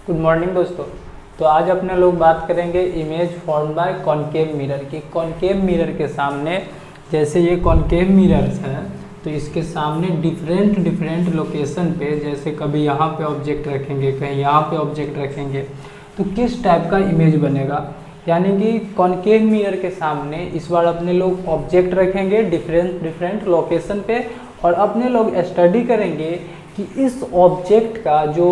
Good morning दोस्तों। तो आज अपने लोग बात करेंगे image form by concave mirror की। कॉनकेव मिरर के सामने जैसे ये कॉनकेव मिरर्स है तो इसके सामने डिफरेंट लोकेशन पे, जैसे कभी यहाँ पे ऑब्जेक्ट रखेंगे, कहीं यहाँ पे ऑब्जेक्ट रखेंगे, तो किस टाइप का इमेज बनेगा। यानी कि कॉनकेव मिरर के सामने इस बार अपने लोग ऑब्जेक्ट रखेंगे डिफरेंट लोकेशन पे, और अपने लोग स्टडी करेंगे कि इस ऑब्जेक्ट का जो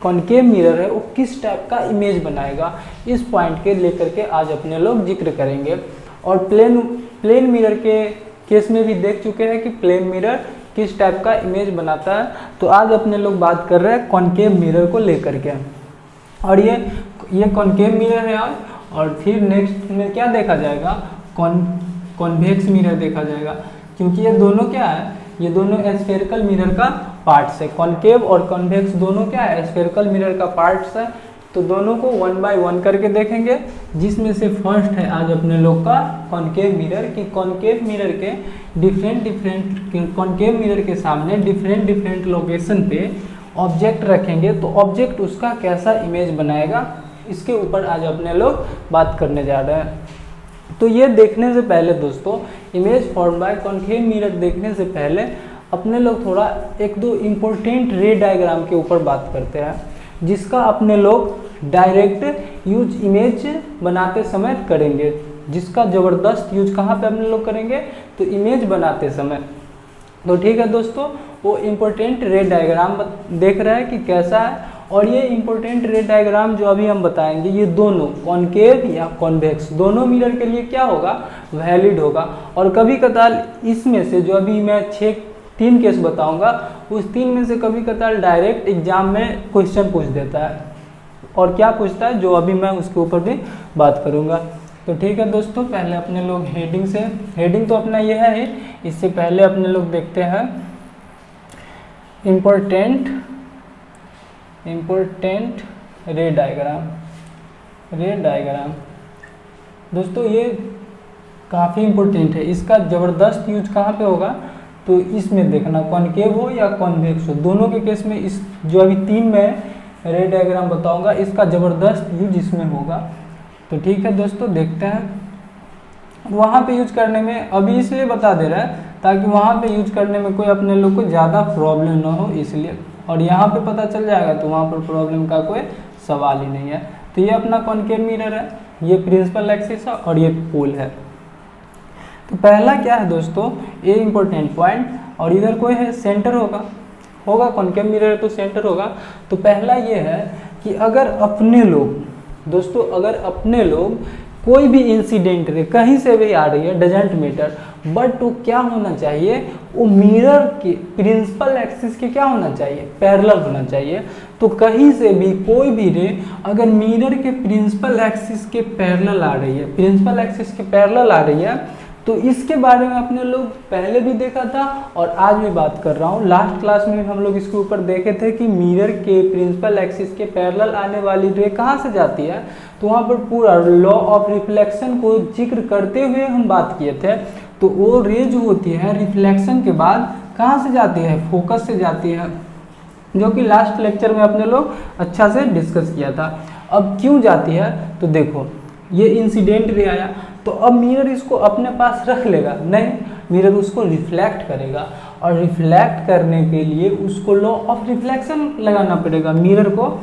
कॉनकेव मिरर है वो किस टाइप का इमेज बनाएगा। इस पॉइंट के लेकर के आज अपने लोग जिक्र करेंगे। और प्लेन मिरर के केस में भी देख चुके हैं कि प्लेन मिरर किस टाइप का इमेज बनाता है। तो आज अपने लोग बात कर रहे हैं कॉनकेव मिरर को लेकर के। और ये कॉनकेव मिरर है और फिर नेक्स्ट में क्या देखा जाएगा, कॉन्वेक्स मिरर देखा जाएगा, क्योंकि ये दोनों क्या है, ये दोनों स्फेरिकल मिरर का पार्ट्स है। कॉनकेव और कॉन्वेक्स दोनों क्या है, स्फेरिकल मिरर का पार्ट्स है। तो दोनों को वन बाय वन करके देखेंगे, जिसमें से फर्स्ट है आज अपने लोग का कॉनकेव मिरर की। कॉनकेव मिरर के कॉनकेव मिरर के सामने डिफरेंट लोकेशन पे ऑब्जेक्ट रखेंगे तो ऑब्जेक्ट उसका कैसा इमेज बनाएगा, इसके ऊपर आज अपने लोग बात करने जा रहे हैं। तो ये देखने से पहले दोस्तों, image form by concave mirror देखने से पहले अपने लोग थोड़ा एक दो इम्पोर्टेंट रे डायग्राम के ऊपर बात करते हैं, जिसका अपने लोग डायरेक्ट यूज इमेज बनाते समय करेंगे। जिसका ज़बरदस्त यूज कहाँ पे अपने लोग करेंगे, तो इमेज बनाते समय। तो ठीक है दोस्तों, वो इम्पोर्टेंट रे डायग्राम देख रहे हैं कि कैसा है। और ये इम्पोर्टेंट रे डायग्राम जो अभी हम बताएंगे, ये दोनों कॉनकेव या कॉन्वेक्स दोनों मिरर के लिए क्या होगा, वैलिड होगा। और कभी कदार इसमें से जो अभी मैं 3 केस बताऊंगा, उस 3 में से कभी कदार डायरेक्ट एग्जाम में क्वेश्चन पूछ देता है। और क्या पूछता है, जो अभी मैं उसके ऊपर भी बात करूंगा। तो ठीक है दोस्तों, पहले अपने लोग हेडिंग तो अपना ये है ही। इससे पहले अपने लोग देखते हैं इम्पोर्टेंट रे डायग्राम। दोस्तों ये काफ़ी इम्पोर्टेंट है, इसका ज़बरदस्त यूज कहाँ पे होगा, तो इसमें देखना, कॉनकेव हो या कॉन्वेक्स हो, दोनों के केस में इस जो अभी 3 में रे डायग्राम बताऊंगा, इसका ज़बरदस्त यूज इसमें होगा। तो ठीक है दोस्तों, देखते हैं। वहाँ पे यूज करने में अभी इसलिए बता दे रहा है ताकि वहाँ पे यूज करने में कोई अपने लोग को ज़्यादा प्रॉब्लम ना हो, इसलिए। और यहाँ पे पता चल जाएगा तो वहाँ पर प्रॉब्लम का कोई सवाल ही नहीं है। तो ये अपना कॉनकेव मिरर है, ये प्रिंसिपल एक्सिस है और ये पोल है। तो पहला क्या है दोस्तों, ये इम्पोर्टेंट पॉइंट, और इधर कोई है सेंटर होगा कॉनकेव मिरर तो सेंटर होगा। तो पहला ये है कि अगर अपने लोग कोई भी इंसिडेंट रे कहीं से भी आ रही है, डजेंट मैटर, बट वो क्या होना चाहिए, वो मिरर के प्रिंसिपल एक्सिस के क्या होना चाहिए, पैरेलल होना चाहिए। तो कहीं से भी कोई भी रे अगर मिरर के प्रिंसिपल एक्सिस के पैरेलल आ रही है, तो इसके बारे में अपने लोग पहले भी देखा था और आज भी बात कर रहा हूँ। लास्ट क्लास में हम लोग इसके ऊपर देखे थे कि मिरर के प्रिंसिपल एक्सिस के पैरेलल आने वाली रे कहाँ से जाती है, तो वहाँ पर पूरा लॉ ऑफ रिफ्लेक्शन को जिक्र करते हुए हम बात किए थे। तो वो रे जो होती है रिफ्लेक्शन के बाद कहाँ से जाती है, फोकस से जाती है, जो कि लास्ट लेक्चर में अपने लोग अच्छा से डिस्कस किया था। अब क्यों जाती है, तो देखो ये इंसिडेंट रे आया, तो अब मिरर इसको अपने पास रख लेगा नहीं, मिरर उसको रिफ्लेक्ट करेगा, और रिफ्लेक्ट करने के लिए उसको लॉ ऑफ रिफ्लेक्शन लगाना पड़ेगा। मिरर को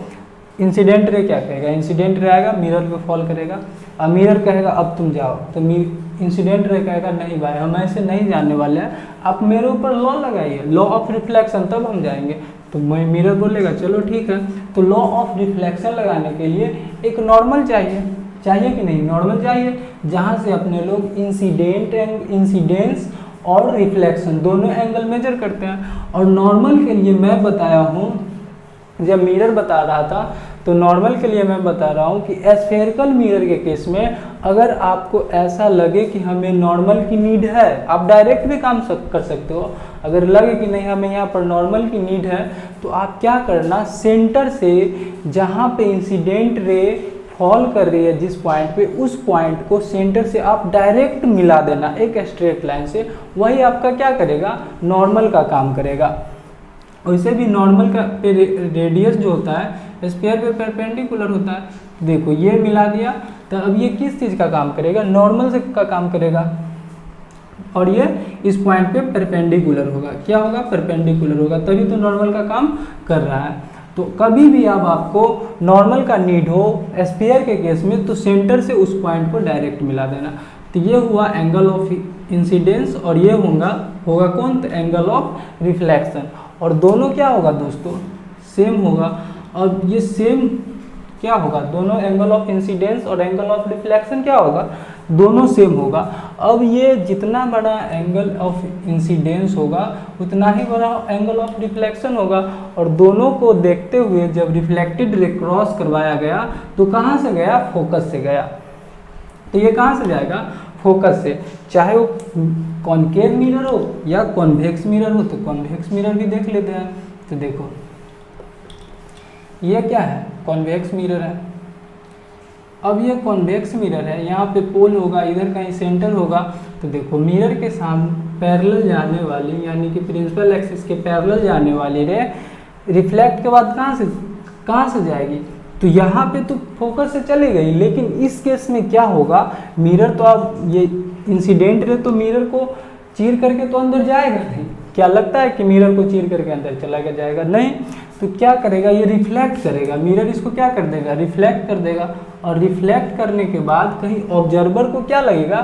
इंसिडेंट रे क्या कहेगा, इंसिडेंट रे आएगा, मिरर पे फॉल करेगा, और मिरर कहेगा अब तुम जाओ, तो इंसिडेंट रे कहेगा नहीं भाई हम ऐसे नहीं जाने वाले हैं, आप मेरे ऊपर लॉ लगाइए, लॉ ऑफ रिफ्लेक्शन, तब हम जाएंगे। तो मैं मिरर बोलेगा चलो ठीक है। तो लॉ ऑफ रिफ्लेक्शन लगाने के लिए एक नॉर्मल चाहिए कि नहीं, नॉर्मल चाहिए, जहाँ से अपने लोग इंसिडेंस और रिफ्लेक्शन दोनों एंगल मेजर करते हैं। और नॉर्मल के लिए मैं बताया हूँ, जब मिरर बता रहा था तो नॉर्मल के लिए मैं बता रहा हूँ कि स्फेरिकल मिरर के केस में अगर आपको ऐसा लगे कि हमें नॉर्मल की नीड है, आप डायरेक्ट भी काम कर सकते हो। अगर लगे कि नहीं हमें यहाँ पर नॉर्मल की नीड है, तो आप क्या करना, सेंटर से जहाँ पे इंसिडेंट रे फॉल कर रही है जिस पॉइंट पे, उस पॉइंट को सेंटर से आप डायरेक्ट मिला देना एक स्ट्रेट लाइन से, वही आपका क्या करेगा, नॉर्मल का काम करेगा। वैसे भी नॉर्मल का रेडियस जो होता है स्फीयर पे परपेंडिकुलर होता है। देखो ये मिला दिया, तो अब ये किस चीज़ का काम करेगा, नॉर्मल से का काम करेगा, और ये इस पॉइंट पे परपेंडिकुलर होगा। क्या होगा, परपेंडिकुलर होगा, तभी तो नॉर्मल का काम कर रहा है। तो कभी भी अब आपको नॉर्मल का नीड हो स्फीयर के केस में, तो सेंटर से उस पॉइंट को डायरेक्ट मिला देना। तो ये हुआ एंगल ऑफ इंसिडेंस, और ये होगा कौन, तो एंगल ऑफ रिफ्लेक्शन। और दोनों क्या होगा दोस्तों, सेम होगा। अब ये सेम क्या होगा, दोनों एंगल ऑफ इंसिडेंस और एंगल ऑफ रिफ्लेक्शन क्या होगा, दोनों सेम होगा। अब ये जितना बड़ा एंगल ऑफ इंसिडेंस होगा उतना ही बड़ा एंगल ऑफ रिफ्लेक्शन होगा, और दोनों को देखते हुए जब रिफ्लेक्टेड रे क्रॉस करवाया गया तो कहाँ से गया, फोकस से गया। तो ये कहाँ से जाएगा, फोकस से, चाहे वो कॉनकेव मिरर हो या कॉन्वेक्स मिरर हो। तो कॉन्वेक्स मिरर भी देख लेते हैं। तो देखो ये क्या है, कॉन्वेक्स मिरर है। अब ये कॉन्वेक्स मिरर है, यहाँ पे पोल होगा, इधर कहीं सेंटर होगा। तो देखो मिरर के सामने पैरेलल जाने वाली, यानी कि प्रिंसिपल एक्सिस के पैरेलल जाने वाली रे रिफ्लेक्ट के बाद कहाँ से जाएगी, तो यहाँ पे तो फोकस से चली गई। लेकिन इस केस में क्या होगा, मिरर तो अब ये इंसिडेंट रे तो मिरर को चीर करके तो अंदर जाएगा नहीं। क्या लगता है कि मिरर को चीर करके अंदर चला जाएगा, नहीं। तो क्या करेगा, ये रिफ्लेक्ट करेगा, मिरर इसको क्या कर देगा, रिफ्लेक्ट कर देगा। और रिफ्लेक्ट करने के बाद कहीं ऑब्जर्वर को क्या लगेगा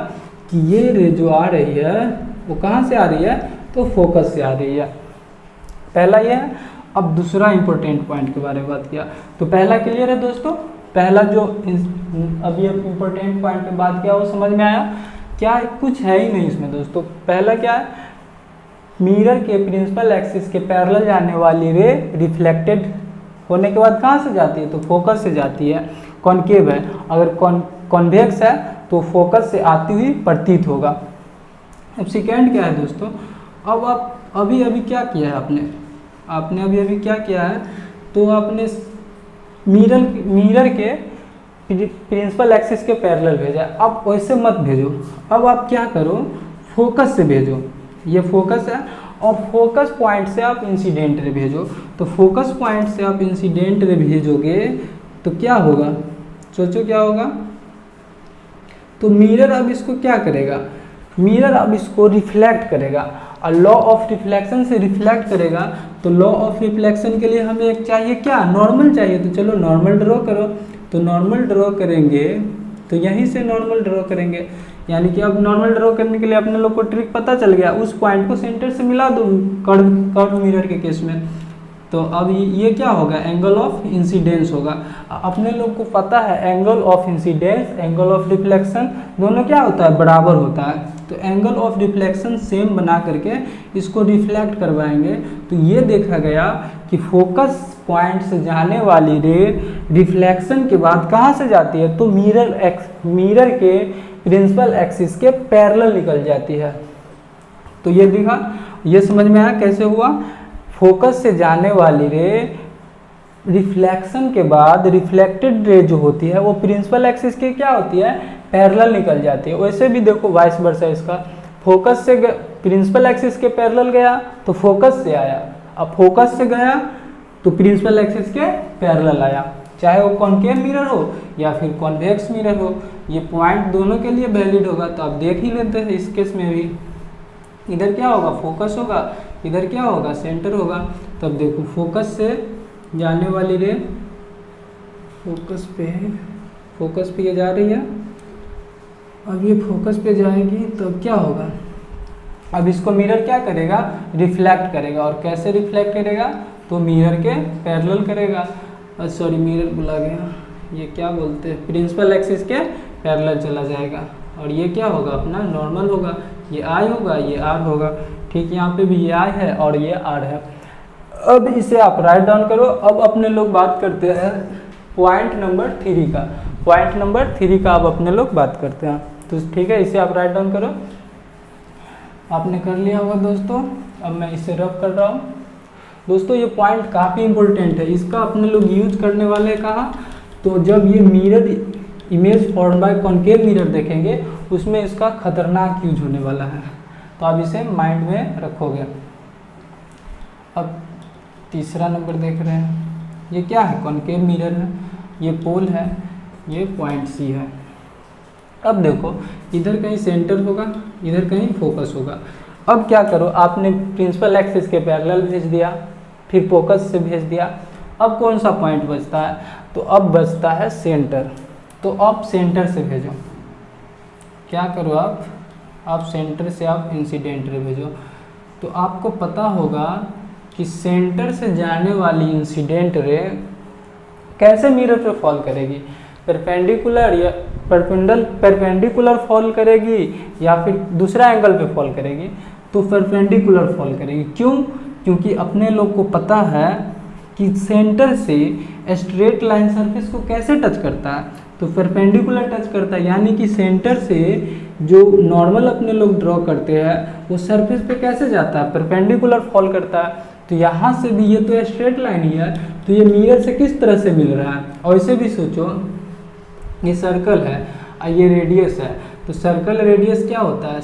कि ये रे जो आ रही है वो कहाँ से आ रही है, तो फोकस से आ रही है। पहला ये है। अब दूसरा इंपॉर्टेंट पॉइंट के बारे में बात किया, तो पहला क्लियर है दोस्तों। पहला जो अभी इंपॉर्टेंट पॉइंट पे बात किया वो समझ में आया। क्या कुछ है ही नहीं इसमें दोस्तों। पहला क्या है, मिरर के प्रिंसिपल एक्सिस के पैरेलल जाने वाली रे रिफ्लेक्टेड होने के बाद कहाँ से जाती है, तो फोकस से जाती है। कॉनकेव है, अगर कॉन्वेक्स है तो फोकस से आती हुई प्रतीत होगा। अब सेकेंड क्या है दोस्तों, अब आप अभी क्या किया है आपने अभी क्या किया है, तो आपने मिरर के प्रिंसिपल एक्सिस के पैरेलल भेजा। अब वैसे मत भेजो, अब आप क्या करो, फोकस से भेजो। ये फोकस है, और फोकस पॉइंट से आप इंसिडेंट रे भेजो। तो फोकस पॉइंट से आप इंसिडेंट रे भेजोगे तो क्या होगा, सोचो क्या होगा। तो मिरर अब इसको क्या करेगा, मिरर अब इसको रिफ्लेक्ट करेगा, और लॉ ऑफ रिफ्लेक्शन से रिफ्लेक्ट करेगा। तो लॉ ऑफ रिफ्लेक्शन के लिए हमें एक चाहिए क्या, नॉर्मल चाहिए। तो चलो नॉर्मल ड्रॉ करो। तो नॉर्मल ड्रॉ करेंगे तो यहीं से नॉर्मल ड्रॉ करेंगे, यानी कि अब नॉर्मल ड्रॉ करने के लिए अपने लोग को ट्रिक पता चल गया। उस पॉइंट को सेंटर से मिला दो कर्व मिरर के केस में। तो अब ये क्या होगा, एंगल ऑफ इंसिडेंस होगा। अपने लोग को पता है angle of incidence, angle of reflection दोनों क्या होता है, बराबर होता है। तो एंगल ऑफ रिफ्लेक्शन सेम बना करके इसको रिफ्लेक्ट करवाएंगे। तो ये देखा गया कि फोकस पॉइंट से जाने वाली रे रिफ्लेक्शन के बाद कहाँ से जाती है, तो मिरर के प्रिंसिपल एक्सिस के पैरेलल निकल जाती है। तो ये दिखा, ये समझ में आया कैसे हुआ। फोकस से जाने वाली रे रिफ्लेक्शन के बाद रिफ्लेक्टेड रे जो होती है वो प्रिंसिपल एक्सिस के क्या होती है, पैरेलल निकल जाती है। वैसे भी देखो वाइस वर्सा, इसका फोकस से प्रिंसिपल एक्सिस के पैरेलल गया तो फोकस से आया, अब फोकस से गया तो प्रिंसिपल एक्सिस के पैरेलल आया, चाहे वो कॉनकेव मिरर हो या फिर कॉन्वेक्स मिरर हो। ये पॉइंट दोनों के लिए वैलिड होगा। तो आप देख ही लेते हैं इस केस में भी, इधर क्या होगा, फोकस होगा, इधर क्या होगा, सेंटर होगा। तब देखो फोकस से जाने वाली रे फोकस पे ये जा रही है। अब ये फोकस पे जाएगी तो क्या होगा, अब इसको मिरर क्या करेगा, रिफ्लेक्ट करेगा। और कैसे रिफ्लेक्ट करेगा, तो मिरर के पैरेलल करेगा। सॉरी मिरर बुला गया, ये क्या बोलते हैं, प्रिंसिपल एक्सिस के पैरेलल चला जाएगा। और ये क्या होगा, अपना नॉर्मल होगा। ये आई होगा, ये आर होगा। ठीक, यहाँ पे भी ये आई है और ये आर है। अब इसे आप राइट डाउन करो। अब अपने लोग बात करते हैं पॉइंट नंबर 3 का। पॉइंट नंबर 3 का अब अपने लोग बात करते हैं। तो ठीक है, इसे आप राइट डाउन करो। आपने कर लिया होगा दोस्तों। अब मैं इसे रब कर रहा हूँ दोस्तों। ये पॉइंट काफ़ी इंपॉर्टेंट है, इसका अपने लोग यूज करने वाले कहाँ, तो जब ये mirror image form by concave mirror देखेंगे उसमें इसका खतरनाक यूज होने वाला है। तो आप इसे माइंड में रखोगे। अब तीसरा नंबर देख रहे हैं। ये क्या है, कॉनकेव मिरर है, ये पोल है, ये पॉइंट सी है। अब देखो इधर कहीं सेंटर होगा, इधर कहीं फोकस होगा। अब क्या करो, आपने प्रिंसिपल एक्सिस के पैरेलल भेज दिया, फिर फोकस से भेज दिया। अब कौन सा पॉइंट बचता है, तो अब बचता है सेंटर। तो अब सेंटर से भेजो, क्या करो आप सेंटर से आप इंसिडेंट रे भेजो। तो आपको पता होगा कि सेंटर से जाने वाली इंसिडेंट रे कैसे मिरर पे फॉल करेगी, परपेंडिकुलर या परपेंडिकुलर फॉल करेगी या फिर दूसरा एंगल पे फॉल करेगी, तो परपेंडिकुलर फॉल करेगी। क्यों? क्योंकि अपने लोग को पता है कि सेंटर से स्ट्रेट लाइन सरफेस को कैसे टच करता है, तो परपेंडिकुलर टच करता है। यानी कि सेंटर से जो नॉर्मल अपने लोग ड्रॉ करते हैं वो सरफेस पे कैसे जाता है, परपेंडिकुलर फॉल करता है। तो यहाँ से भी ये तो स्ट्रेट लाइन ही है, तो ये मिरर से किस तरह से मिल रहा है। और ऐसे भी सोचो, ये सर्कल है और ये रेडियस है, तो सर्कल रेडियस क्या होता है,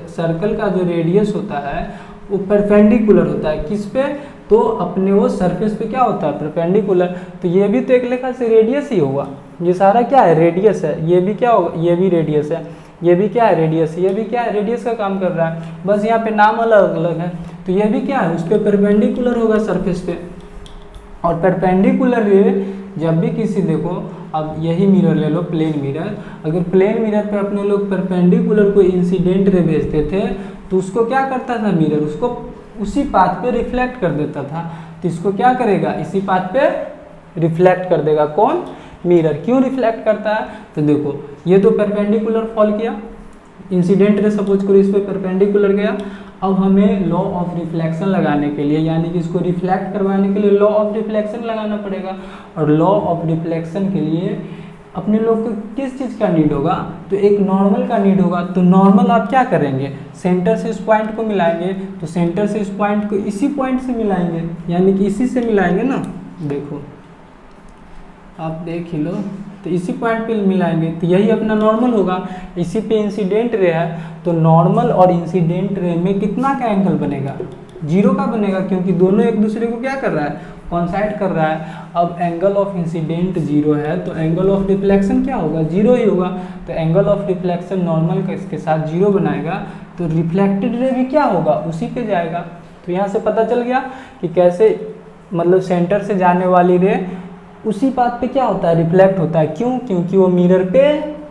सर्कल का जो रेडियस होता है वो परपेंडिकुलर होता है किस पे, तो अपने वो सरफेस पे क्या होता है, परपेंडिकुलर। तो ये भी तो एक लेखा से रेडियस ही होगा, ये सारा क्या है, रेडियस है। ये भी क्या होगा, ये भी रेडियस है, ये भी क्या है, रेडियस, ये भी क्या है, रेडियस का काम कर रहा है, बस यहाँ पे नाम अलग अलग है। तो ये भी क्या है, उस पर परपेंडिकुलर होगा सरफेस पे। और परपेंडिकुलर जब भी किसी, देखो अब यही मिरर ले लो, प्लेन मिरर, अगर प्लेन मिरर पे अपने लोग परपेंडिकुलर कोई इंसिडेंट रे भेजते थे तो उसको क्या करता था मिरर, उसको उसी पाथ पे रिफ्लेक्ट कर देता था। तो इसको क्या करेगा, इसी पाथ पे रिफ्लेक्ट कर देगा। कौन, मिरर। क्यों रिफ्लेक्ट करता है, तो देखो ये तो परपेंडिकुलर फॉल किया, इंसिडेंट रे सपोज करो इस पे परपेंडिकुलर गया। अब हमें लॉ ऑफ रिफ्लेक्शन लगाने के लिए, यानी कि इसको रिफ्लेक्ट करवाने के लिए लॉ ऑफ रिफ्लेक्शन लगाना पड़ेगा। और लॉ ऑफ रिफ्लेक्शन के लिए अपने लोग को किस चीज़ का नीड होगा, तो एक नॉर्मल का नीड होगा। तो नॉर्मल आप क्या करेंगे, सेंटर से इस पॉइंट को मिलाएंगे, तो सेंटर से इस पॉइंट को इसी पॉइंट से मिलाएंगे, यानी कि इसी से मिलाएंगे ना। देखो आप देख ही लो, तो इसी पॉइंट पे मिलाएंगे, तो यही अपना नॉर्मल होगा। इसी पे इंसिडेंट रे है, तो नॉर्मल और इंसिडेंट रे में कितना का एंगल बनेगा, 0 का बनेगा, क्योंकि दोनों एक दूसरे को क्या कर रहा है, कॉन्साइड कर रहा है। अब एंगल ऑफ इंसिडेंट 0 है, तो एंगल ऑफ रिफ्लेक्शन क्या होगा, 0 ही होगा। तो एंगल ऑफ रिफ्लेक्शन नॉर्मल का इसके साथ 0 बनाएगा, तो रिफ्लेक्टेड रे भी क्या होगा, उसी पे जाएगा। तो यहाँ से पता चल गया कि कैसे, मतलब सेंटर से जाने वाली रे उसी पाथ पे क्या होता है, रिफ्लेक्ट होता है। क्यों? क्योंकि वो मिरर पे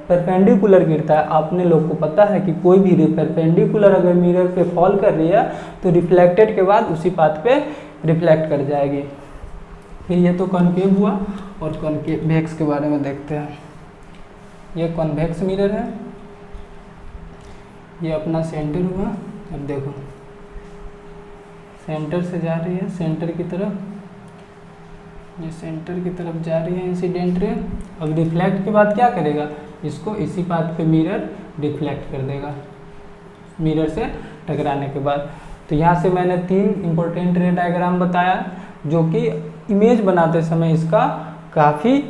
परपेंडिकुलर गिरता है। आपने लोग को पता है कि कोई भी रे परपेंडिकुलर अगर मिरर पे फॉल कर रही है तो रिफ्लेक्टेड के बाद उसी पाथ पे रिफ्लेक्ट कर जाएगी। फिर ये तो कॉनकेव हुआ, और कॉन्वेक्स के बारे में देखते हैं। ये कॉन्वेक्स मिरर है, ये अपना सेंटर हुआ। अब देखो सेंटर से जा रही है, सेंटर की तरफ, ये सेंटर की तरफ जा रही है इंसिडेंट रे। अब रिफ्लेक्ट के बाद क्या करेगा, इसको इसी पाथ पे मिरर रिफ्लेक्ट कर देगा, मिरर से टकराने के बाद। तो यहाँ से मैंने 3 इंपॉर्टेंट रे डायग्राम बताया, जो कि इमेज बनाते समय इसका काफ़ी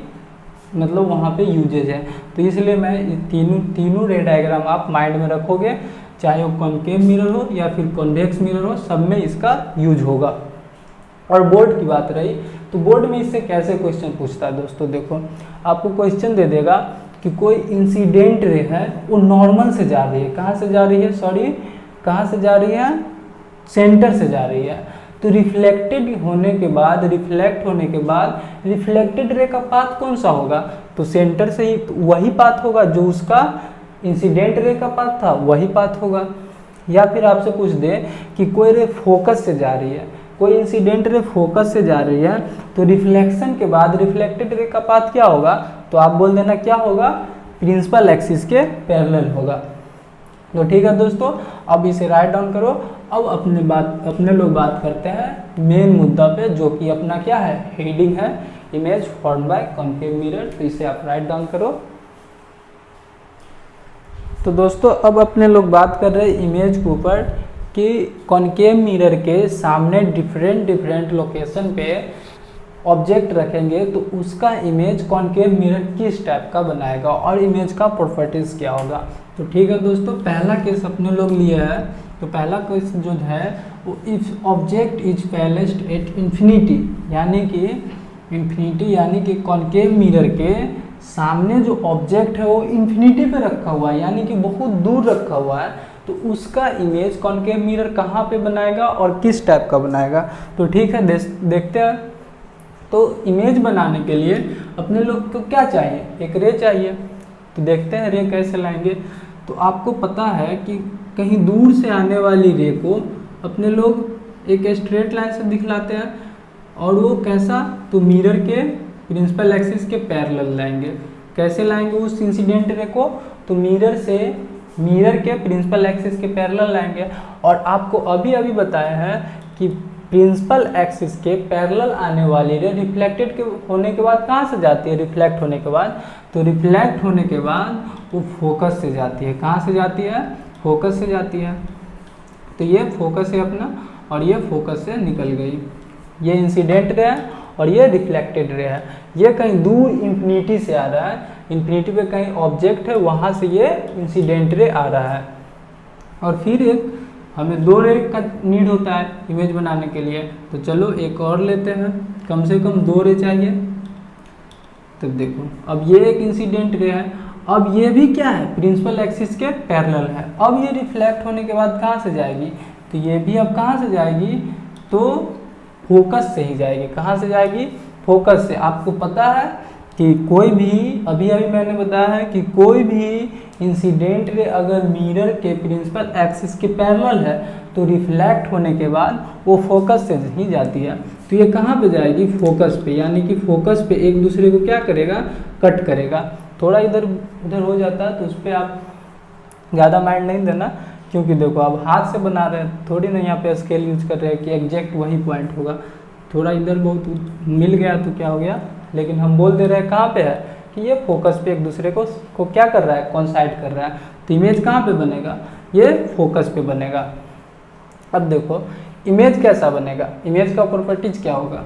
मतलब वहाँ पे यूजेज है। तो इसलिए मैं तीनों रे डायग्राम आप माइंड में रखोगे, चाहे वो कॉनकेव मिरर हो या फिर कॉन्वेक्स मिरर हो, सब में इसका यूज होगा। और बोर्ड की बात रही, तो बोर्ड में इससे कैसे क्वेश्चन पूछता है दोस्तों, देखो आपको क्वेश्चन दे देगा कि कोई इंसिडेंट रे है वो नॉर्मल से जा रही है, कहाँ से जा रही है, कहाँ से जा रही है, सेंटर से जा रही है। तो रिफ्लेक्टेड होने के बाद, रिफ्लेक्ट होने के बाद रिफ्लेक्टेड रे का पाथ कौन सा होगा, तो सेंटर से ही, तो वही पाथ होगा जो उसका इंसिडेंट रे का पाथ था, वही पाथ होगा। या फिर आपसे पूछ दे कि कोई रे फोकस से जा रही है, कोई इंसिडेंट रे फोकस से जा रही है, तो रिफ्लेक्शन के बाद रिफ्लेक्टेड रे का पाथ क्या होगा, तो आप बोल देना क्या होगा, प्रिंसिपल एक्सिस के पैरेलल होगा। तो ठीक है दोस्तों, अब इसे राइट डाउन करो। अब अपने लोग बात करते हैं मेन मुद्दा पे, जो कि अपना क्या है, हेडिंग है, image formed by concave mirror. तो इसे आप राइट डाउन करो। तो दोस्तों अब अपने लोग बात कर रहे हैं इमेज के ऊपर कि कॉनकेव मिरर के सामने डिफरेंट लोकेशन पे ऑब्जेक्ट रखेंगे तो उसका इमेज कॉनकेव मिरर किस टाइप का बनाएगा और इमेज का प्रॉपर्टीज क्या होगा। तो ठीक है दोस्तों, पहला केस अपने लोग लिए है तो पहला क्वेश्चन जो है वो if object is placed at infinity, यानी कि इन्फिनिटी यानी कि कॉनकेव मिरर के सामने जो ऑब्जेक्ट है वो इन्फिनिटी पे रखा हुआ है, यानी कि बहुत दूर रखा हुआ है, तो उसका इमेज कॉनकेव मिरर कहाँ पे बनाएगा और किस टाइप का बनाएगा। तो ठीक है, देखते हैं। तो इमेज बनाने के लिए अपने लोग को क्या चाहिए, एक रे चाहिए। तो देखते हैं रे कैसे लाएंगे। तो आपको पता है कि कहीं दूर से आने वाली रे को अपने लोग एक स्ट्रेट लाइन से दिखलाते हैं, और वो कैसा, तो मिरर के प्रिंसिपल एक्सिस के पैरेलल लाएंगे। कैसे लाएंगे उस इंसिडेंट रे को, तो मिरर के प्रिंसिपल एक्सिस के पैरेलल लाएंगे। और आपको अभी अभी बताया है कि प्रिंसिपल एक्सिस के पैरेलल आने वाली रे रिफ्लेक्टेड के होने के बाद कहाँ से जाती है, रिफ्लेक्ट होने के बाद, तो रिफ्लेक्ट होने के बाद वो फोकस से जाती है। कहाँ से जाती है, फोकस से जाती है। तो ये फोकस है अपना, और ये फोकस से निकल गई। ये इंसिडेंट रे है और ये रिफ्लेक्टेड रे है। ये कहीं दूर इन्फिनिटी से आ रहा है, इन्फिनिटी पे कहीं ऑब्जेक्ट है, वहाँ से ये इंसिडेंट रे आ रहा है। और फिर एक हमें 2 रे का नीड होता है इमेज बनाने के लिए। तो चलो एक और लेते हैं, कम से कम 2 रे चाहिए। तो देखो अब ये एक इंसिडेंट रे है, अब ये भी क्या है, प्रिंसिपल एक्सिस के पैरेलल है। अब ये रिफ्लेक्ट होने के बाद कहाँ से जाएगी, तो ये भी अब कहाँ से जाएगी, तो फोकस से ही जाएगी। कहाँ से जाएगी, फोकस से। आपको पता है कि कोई भी, अभी मैंने बताया है कि कोई भी इंसिडेंट रे अगर मिरर के प्रिंसिपल एक्सिस के पैरेलल है तो रिफ्लेक्ट होने के बाद वो फोकस से ही जाती है। तो ये कहाँ पे जाएगी, फोकस पे, यानी कि फोकस पे एक दूसरे को क्या करेगा, कट करेगा। थोड़ा इधर उधर हो जाता है तो उस पर आप ज़्यादा माइंड नहीं देना, क्योंकि देखो अब हाथ से बना रहे हैं, थोड़ी ना यहाँ पे स्केल यूज कर रहे हैं कि एग्जैक्ट वही पॉइंट होगा। थोड़ा इधर बहुत मिल गया तो क्या हो गया, लेकिन हम बोल दे रहे हैं कहाँ पे है कि ये फोकस पे एक दूसरे को क्या कर रहा है, कॉन्साइड कर रहा है। तो इमेज कहाँ पे बनेगा, ये फोकस पे बनेगा। अब देखो इमेज कैसा बनेगा, इमेज का प्रॉपर्टीज क्या होगा,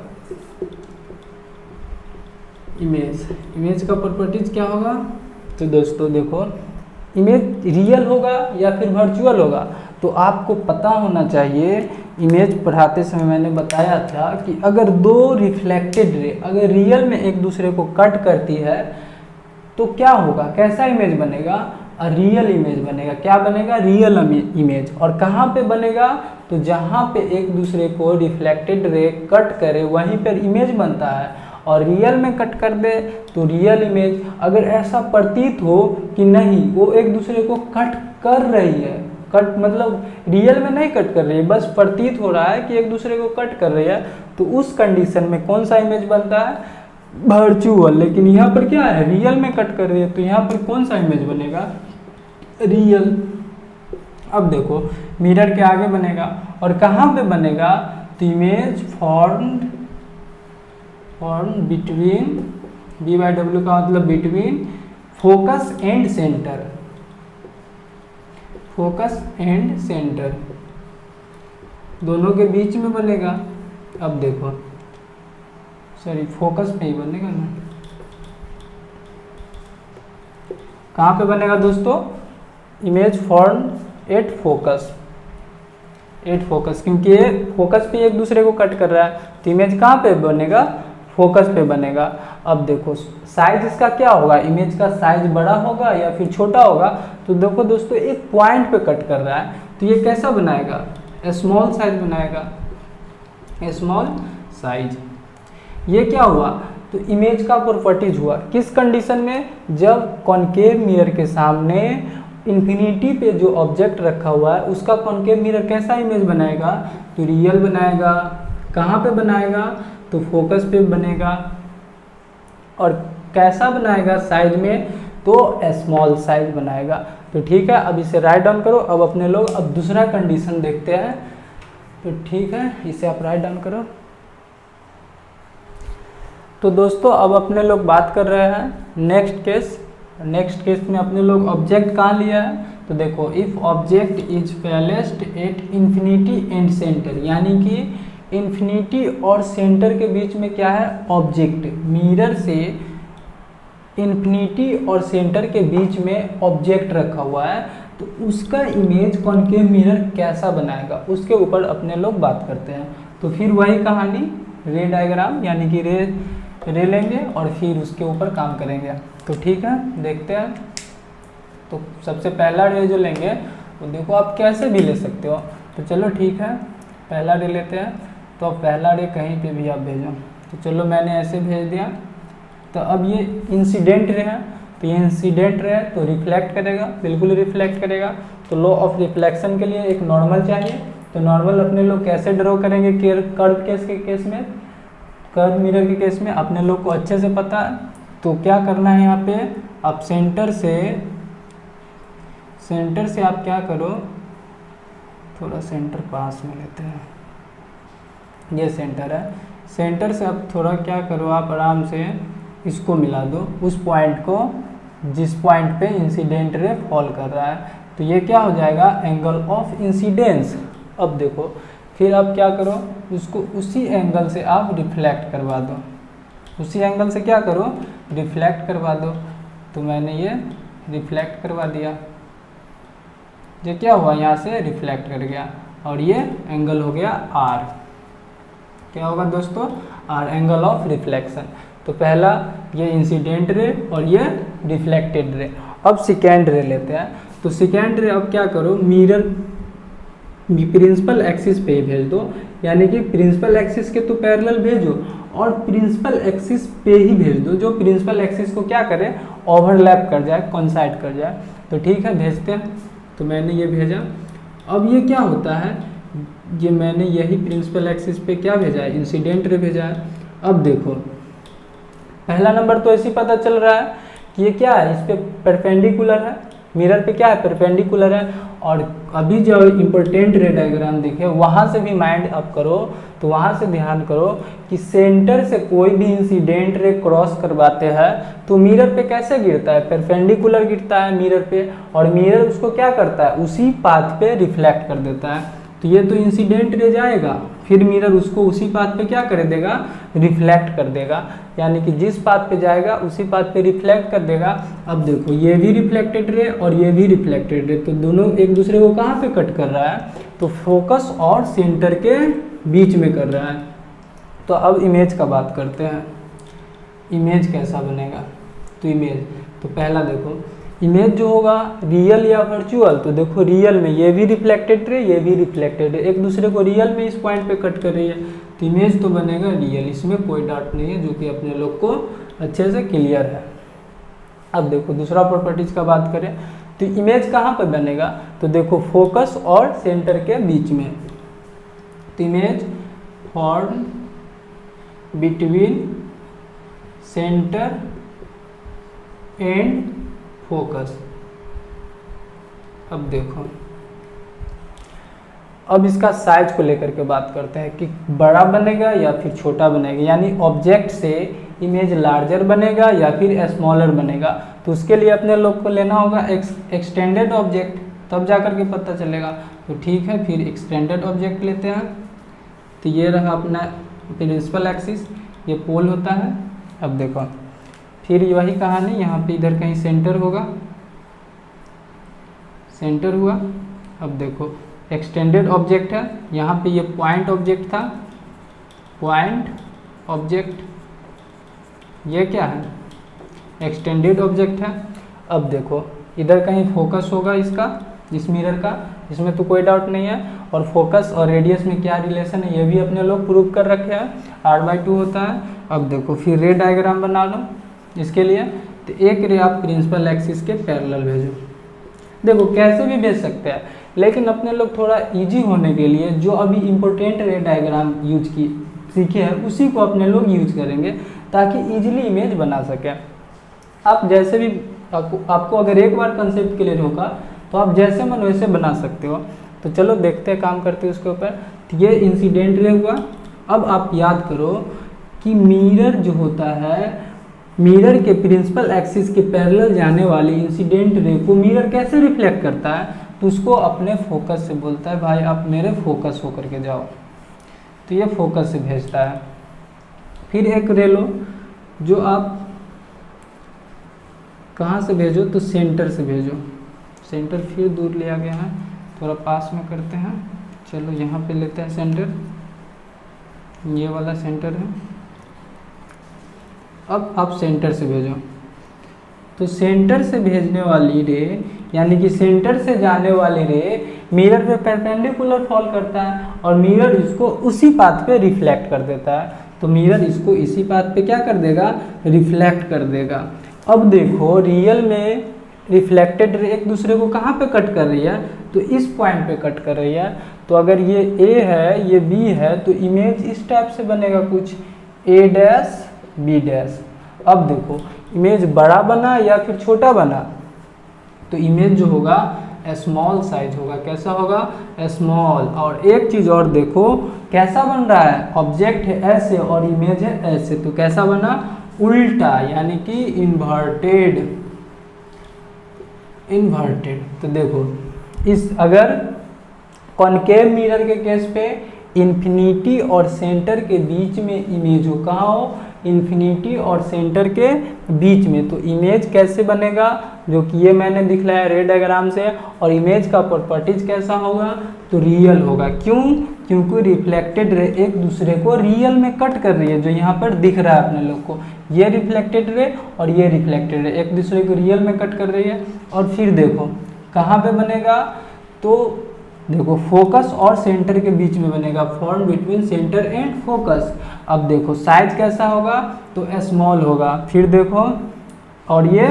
इमेज का प्रॉपर्टीज क्या होगा। तो दोस्तों देखो इमेज रियल होगा या फिर वर्चुअल होगा, तो आपको पता होना चाहिए। इमेज पढ़ाते समय मैंने बताया था कि अगर 2 रिफ्लेक्टेड रे अगर रियल में एक दूसरे को कट करती है तो क्या होगा, कैसा इमेज बनेगा, रियल इमेज बनेगा। क्या बनेगा, रियल इमेज। और कहाँ पे बनेगा, तो जहाँ पे एक दूसरे को रिफ्लेक्टेड रे कट करे वहीं पर इमेज बनता है। और रियल में कट कर दे तो रियल इमेज। अगर ऐसा प्रतीत हो कि नहीं वो एक दूसरे को कट कर रही है, कट मतलब रियल में नहीं कट कर रही है, बस प्रतीत हो रहा है कि एक दूसरे को कट कर रही है, तो उस कंडीशन में कौन सा इमेज बनता है, वर्चुअल। लेकिन यहाँ पर क्या है, रियल में कट कर रही है, तो यहाँ पर कौन सा इमेज बनेगा, रियल। अब देखो मिरर के आगे बनेगा और कहाँ पे बनेगा, तो इमेज फॉर्म्ड बिटवीन, BW का मतलब between focus and centre, focus and centre दोनों के बीच में बनेगा। अब देखो सॉरी फोकस पे ही बनेगा ना, कहाँ पे बनेगा दोस्तों, इमेज फॉर्म एट फोकस, क्योंकि ये फोकस पे एक दूसरे को कट कर रहा है, तो इमेज कहाँ पे बनेगा, फोकस पे बनेगा। अब देखो साइज इसका क्या होगा, इमेज का साइज बड़ा होगा या फिर छोटा होगा। तो देखो दोस्तों एक पॉइंट पे कट कर रहा है, तो ये कैसा बनाएगा, स्मॉल साइज बनाएगा, स्मॉल साइज। ये क्या हुआ, तो इमेज का प्रॉपर्टीज हुआ किस कंडीशन में, जब कॉनकेव मिरर के सामने इन्फिनिटी पे जो ऑब्जेक्ट रखा हुआ है उसका कॉनकेव मिरर कैसा इमेज बनाएगा, तो रियल बनाएगा। कहाँ पे बनाएगा, तो फोकस पे बनेगा। और कैसा बनाएगा साइज में, तो स्मॉल साइज बनाएगा। तो ठीक है, अब इसे राइट डाउन करो। अब अपने लोग अब दूसरा कंडीशन देखते हैं। तो ठीक है, इसे आप राइट डाउन करो। तो दोस्तों अब अपने लोग बात कर रहे हैं नेक्स्ट केस में अपने लोग ऑब्जेक्ट कहाँ लिया है, तो देखो if object is placed at infinity and centre, यानी कि इन्फिनिटी और सेंटर के बीच में क्या है, ऑब्जेक्ट। मिरर से इन्फिनिटी और सेंटर के बीच में ऑब्जेक्ट रखा हुआ है, तो उसका इमेज कॉनकेव मिरर कैसा बनाएगा उसके ऊपर अपने लोग बात करते हैं। तो फिर वही कहानी, रे डायग्राम यानी कि रे लेंगे और फिर उसके ऊपर काम करेंगे। तो ठीक है, देखते हैं। तो सबसे पहला रे जो लेंगे वो देखो आप कैसे भी ले सकते हो। तो चलो ठीक है, पहला रे लेते हैं। तो अब पहला रे कहीं पे भी आप भेजो, तो चलो मैंने ऐसे भेज दिया। तो अब ये इंसिडेंट रे है, तो ये इंसिडेंट रे है तो रिफ्लेक्ट करेगा, बिल्कुल रिफ्लेक्ट करेगा। तो लॉ ऑफ रिफ्लेक्शन के लिए एक नॉर्मल चाहिए। तो नॉर्मल अपने लोग कैसे ड्रॉ करेंगे कर्व केस के केस में, कर्व मिरर के केस में अपने लोग को अच्छे से पता है। तो क्या करना है यहाँ पे, आप सेंटर से आप क्या करो, थोड़ा सेंटर पास में लेते हैं, ये सेंटर है। सेंटर से आप थोड़ा क्या करो, आप आराम से इसको मिला दो उस पॉइंट को जिस पॉइंट पे इंसिडेंट रे फॉल कर रहा है। तो ये क्या हो जाएगा, एंगल ऑफ इंसिडेंस। अब देखो फिर आप क्या करो, उसको उसी एंगल से आप रिफ्लेक्ट करवा दो, उसी एंगल से क्या करो, रिफ्लेक्ट करवा दो। तो मैंने ये रिफ्लेक्ट करवा दिया, ये क्या हुआ, यहाँ से रिफ्लेक्ट कर गया और ये एंगल हो गया आर। क्या होगा दोस्तों, आर, एंगल ऑफ रिफ्लेक्शन। तो पहला ये इंसिडेंट रे और ये रिफ्लेक्टेड रे। अब सेकेंड रे लेते हैं। तो सेकेंड रे अब क्या करो, मिरर प्रिंसिपल एक्सिस पे ही भेज दो, यानी कि प्रिंसिपल एक्सिस के तो पैरेलल भेजो और प्रिंसिपल एक्सिस पे ही भेज दो, जो प्रिंसिपल एक्सिस को क्या करे, ओवरलैप कर जाए, कोइंसाइड कर जाए। तो ठीक है, भेजते हैं। तो मैंने ये भेजा। अब ये क्या होता है, ये मैंने यही प्रिंसिपल एक्सिस पे क्या भेजा है, इंसिडेंट रे भेजा है। अब देखो पहला नंबर तो ऐसे पता चल रहा है कि ये क्या है, इस पे परपेंडिकुलर है, मिरर पे क्या है, परपेंडिकुलर है। और अभी जो इम्पोर्टेंट रे डायग्राम दिखे वहाँ से भी माइंड अप करो, तो वहाँ से ध्यान करो कि सेंटर से कोई भी इंसिडेंट रे क्रॉस करवाते हैं तो मिरर पे कैसे गिरता है, परपेंडिकुलर गिरता है मिरर पे, और मिरर उसको क्या करता है, उसी पाथ पे रिफ्लेक्ट कर देता है। तो ये तो इंसिडेंट रे जाएगा, फिर मिरर उसको उसी पाथ पे क्या कर देगा, रिफ्लेक्ट कर देगा, यानी कि जिस पाथ पे जाएगा उसी पाथ पे रिफ्लेक्ट कर देगा। अब देखो ये भी रिफ्लेक्टेड रे और ये भी रिफ्लेक्टेड रे, तो दोनों एक दूसरे को कहाँ पे कट कर रहा है, तो फोकस और सेंटर के बीच में कर रहा है। तो अब इमेज का बात करते हैं, इमेज कैसा बनेगा। तो इमेज, तो पहला देखो इमेज जो होगा रियल या वर्चुअल, तो देखो रियल में ये भी रिफ्लेक्टेड रे, ये भी रिफ्लेक्टेड रे, एक दूसरे को रियल में इस पॉइंट पे कट कर रही है। तो इमेज तो बनेगा रियल, इसमें कोई डाउट नहीं है, जो कि अपने लोग को अच्छे से क्लियर है। अब देखो दूसरा प्रॉपर्टीज का बात करें, तो इमेज कहाँ पर बनेगा, तो देखो फोकस और सेंटर के बीच में। तो image form between centre and focus. अब देखो अब इसका साइज को लेकर के बात करते हैं कि बड़ा बनेगा या फिर छोटा बनेगा, यानी ऑब्जेक्ट से इमेज लार्जर बनेगा या फिर स्मॉलर बनेगा। तो उसके लिए अपने लोग को लेना होगा एक्सटेंडेड ऑब्जेक्ट, तब जाकर के पता चलेगा। तो ठीक है, फिर एक्सटेंडेड ऑब्जेक्ट लेते हैं। तो ये रहा अपना प्रिंसिपल एक्सिस, ये पोल होता है। अब देखो फिर वही कहानी, यहाँ पे इधर कहीं सेंटर होगा, सेंटर हुआ। अब देखो एक्सटेंडेड ऑब्जेक्ट है, यहाँ पे ये पॉइंट ऑब्जेक्ट था, पॉइंट ऑब्जेक्ट, ये क्या है, एक्सटेंडेड ऑब्जेक्ट है। अब देखो इधर कहीं फोकस होगा इसका, इस मिरर का, इसमें तो कोई डाउट नहीं है। और फोकस और रेडियस में क्या रिलेशन है, ये भी अपने लोग प्रूव कर रखे हैं, r/2 होता है। अब देखो फिर रे डायग्राम बना लो इसके लिए। तो एक रे आप प्रिंसिपल एक्सिस के पैरेलल भेजो, देखो कैसे भी भेज सकते हैं, लेकिन अपने लोग थोड़ा इजी होने के लिए जो अभी इम्पोर्टेंट रे डायग्राम यूज की सीखे हैं उसी को अपने लोग यूज करेंगे, ताकि इजीली इमेज बना सकें। आप जैसे भी आपको अगर एक बार कंसेप्ट क्लियर होगा तो आप जैसे मन वैसे बना सकते हो। तो चलो देखते हैं, काम करते हैं उसके ऊपर। तो ये इंसिडेंट रे हुआ। अब आप याद करो कि मिरर जो होता है, मिरर के प्रिंसिपल एक्सिस के पैरेलल जाने वाली इंसिडेंट रे को मिरर कैसे रिफ्लेक्ट करता है, तो उसको अपने फोकस से बोलता है भाई आप मेरे फोकस होकर के जाओ। तो ये फोकस से भेजता है। फिर एक रे लो जो आप कहाँ से भेजो, तो सेंटर से भेजो, सेंटर फिर दूर लिया गया है, थोड़ा पास में करते हैं। चलो यहाँ पे लेते हैं सेंटर, ये वाला सेंटर है। अब आप सेंटर से भेजो, तो सेंटर से भेजने वाली रे यानी कि सेंटर से जाने वाली रे मिरर पे परपेंडिकुलर फॉल करता है और मिरर इसको उसी पाथ पे रिफ्लेक्ट कर देता है। तो मिरर इसको इसी पाथ पे क्या कर देगा, रिफ्लेक्ट कर देगा। अब देखो रियल में रिफ्लेक्टेड रे एक दूसरे को कहाँ पे कट कर रही है, तो इस पॉइंट पे कट कर रही है। तो अगर ये ए है ये बी है तो इमेज इस टाइप से बनेगा कुछ ए डैश बी डैश। अब देखो इमेज बड़ा बना या फिर छोटा बना, तो इमेज जो होगा स्मॉल साइज होगा। कैसा होगा, स्मॉल। और एक चीज और देखो कैसा बन रहा है, ऑब्जेक्ट है ऐसे और इमेज है ऐसे, तो कैसा बना, उल्टा यानी कि इन्वर्टेड। इन्वर्टेड तो देखो इस अगर कॉनकेव मिरर के केस पे इन्फिनिटी और सेंटर के बीच में इमेज हो, कहाँ हो, इन्फिनिटी और सेंटर के बीच में, तो इमेज कैसे बनेगा, जो कि ये मैंने दिखलाया रे डायग्राम से। और इमेज का प्रॉपर्टीज कैसा होगा, तो रियल होगा। क्यों, क्योंकि रिफ्लेक्टेड रे एक दूसरे को रियल में कट कर रही है, जो यहाँ पर दिख रहा है अपने लोग को, ये रिफ्लेक्टेड रे और ये रिफ्लेक्टेड रे एक दूसरे को रियल में कट कर रही है। और फिर देखो कहाँ पे बनेगा, तो देखो फोकस और सेंटर के बीच में बनेगा, form between centre and focus. अब देखो साइज कैसा होगा, तो स्मॉल होगा। फिर देखो और ये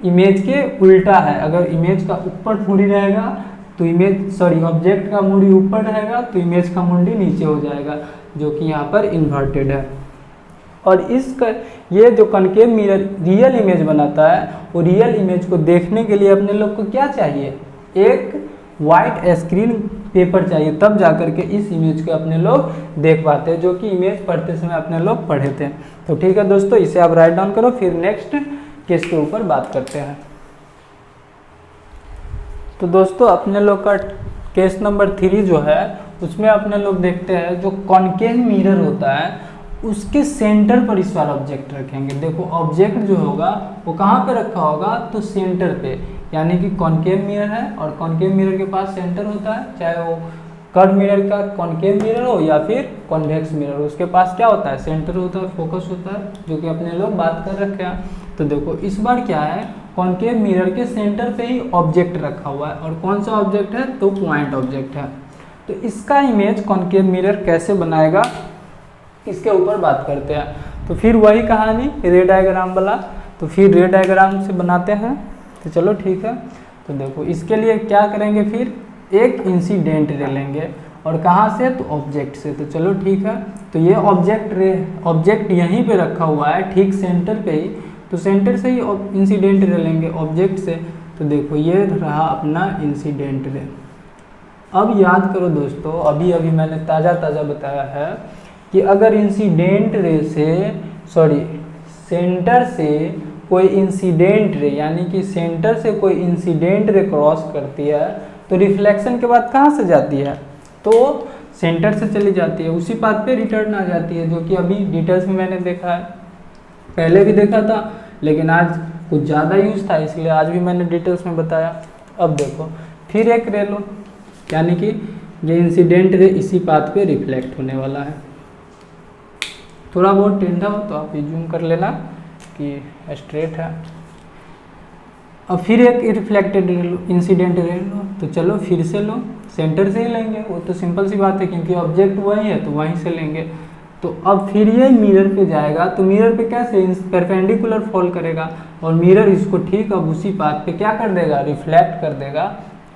इमेज के उल्टा है, अगर इमेज का ऊपर मुड़ी रहेगा तो इमेज ऑब्जेक्ट का मुड़ी ऊपर रहेगा तो इमेज का मुंडी नीचे हो जाएगा, जो कि यहाँ पर इन्वर्टेड है। और ये जो कॉनकेव मिरर रियल इमेज बनाता है, वो रियल इमेज को देखने के लिए अपने लोग को क्या चाहिए, एक वाइट स्क्रीन पेपर चाहिए, तब जाकर के इस इमेज को अपने लोग देख पाते हैं, जो कि इमेज पढ़ते समय अपने लोग पढ़े थे। तो ठीक है दोस्तों, इसे आप राइट डाउन करो, फिर नेक्स्ट केस के ऊपर बात करते हैं। तो दोस्तों अपने लोग का केस नंबर 3 जो है उसमें अपने लोग देखते हैं जो कॉनकेव मिरर होता है उसके सेंटर पर इस बार ऑब्जेक्ट रखेंगे। देखो ऑब्जेक्ट जो होगा वो कहाँ पे रखा होगा, तो सेंटर पे, यानी कि कॉनकेव मिरर है और कॉनकेव मिरर के पास सेंटर होता है, चाहे वो कर्व मिरर का कॉनकेव मिरर हो या फिर कॉन्वेक्स मिरर हो, उसके पास क्या होता है, सेंटर होता है, फोकस होता है, जो कि अपने लोग बात कर रखे हैं। तो देखो इस बार क्या है, कॉनकेव मिरर के सेंटर पे ही ऑब्जेक्ट रखा हुआ है, और कौन सा ऑब्जेक्ट है, तो पॉइंट ऑब्जेक्ट है। तो इसका इमेज कॉनकेव मिरर कैसे बनाएगा, इसके ऊपर बात करते हैं। तो फिर वही कहानी रे डायग्राम वाला, तो फिर रे डायग्राम से बनाते हैं। तो चलो ठीक है, तो देखो इसके लिए क्या करेंगे, फिर एक इंसिडेंट रे लेंगे, और कहाँ से, तो ऑब्जेक्ट से। तो चलो ठीक है, तो ये ऑब्जेक्ट यहीं पे रखा हुआ है ठीक सेंटर पे ही, तो सेंटर से ही इंसिडेंट रे लेंगे ऑब्जेक्ट से। तो देखो ये रहा अपना इंसिडेंट रे। अब याद करो दोस्तों, अभी अभी मैंने ताज़ा बताया है कि अगर इंसिडेंट रे से सेंटर से कोई इंसिडेंट रे, यानी कि सेंटर से कोई इंसिडेंट रे क्रॉस करती है, तो रिफ्लेक्शन के बाद कहाँ से जाती है, तो सेंटर से चली जाती है, उसी पाथ पे रिटर्न आ जाती है, जो कि अभी डिटेल्स में मैंने देखा है, पहले भी देखा था लेकिन आज कुछ ज़्यादा यूज था, इसलिए आज भी मैंने डिटेल्स में बताया। अब देखो फिर एक रे लो, यानी कि ये इंसिडेंट रे इसी पाथ पे रिफ्लेक्ट होने वाला है। थोड़ा बहुत टेढ़ा हो तो आप जूम कर लेना कि स्ट्रेट है। अब फिर एक रिफ्लेक्टेड रे लो, इंसिडेंट रे लो, तो चलो फिर से लो, सेंटर से ही लेंगे, वो तो सिंपल सी बात है क्योंकि ऑब्जेक्ट वही है तो वहीं से लेंगे। तो अब फिर ये मिरर पे जाएगा, तो मिरर पे कैसे, परपेंडिकुलर फॉल करेगा, और मिरर इसको ठीक अब उसी पाथ पे क्या कर देगा, रिफ्लेक्ट कर देगा,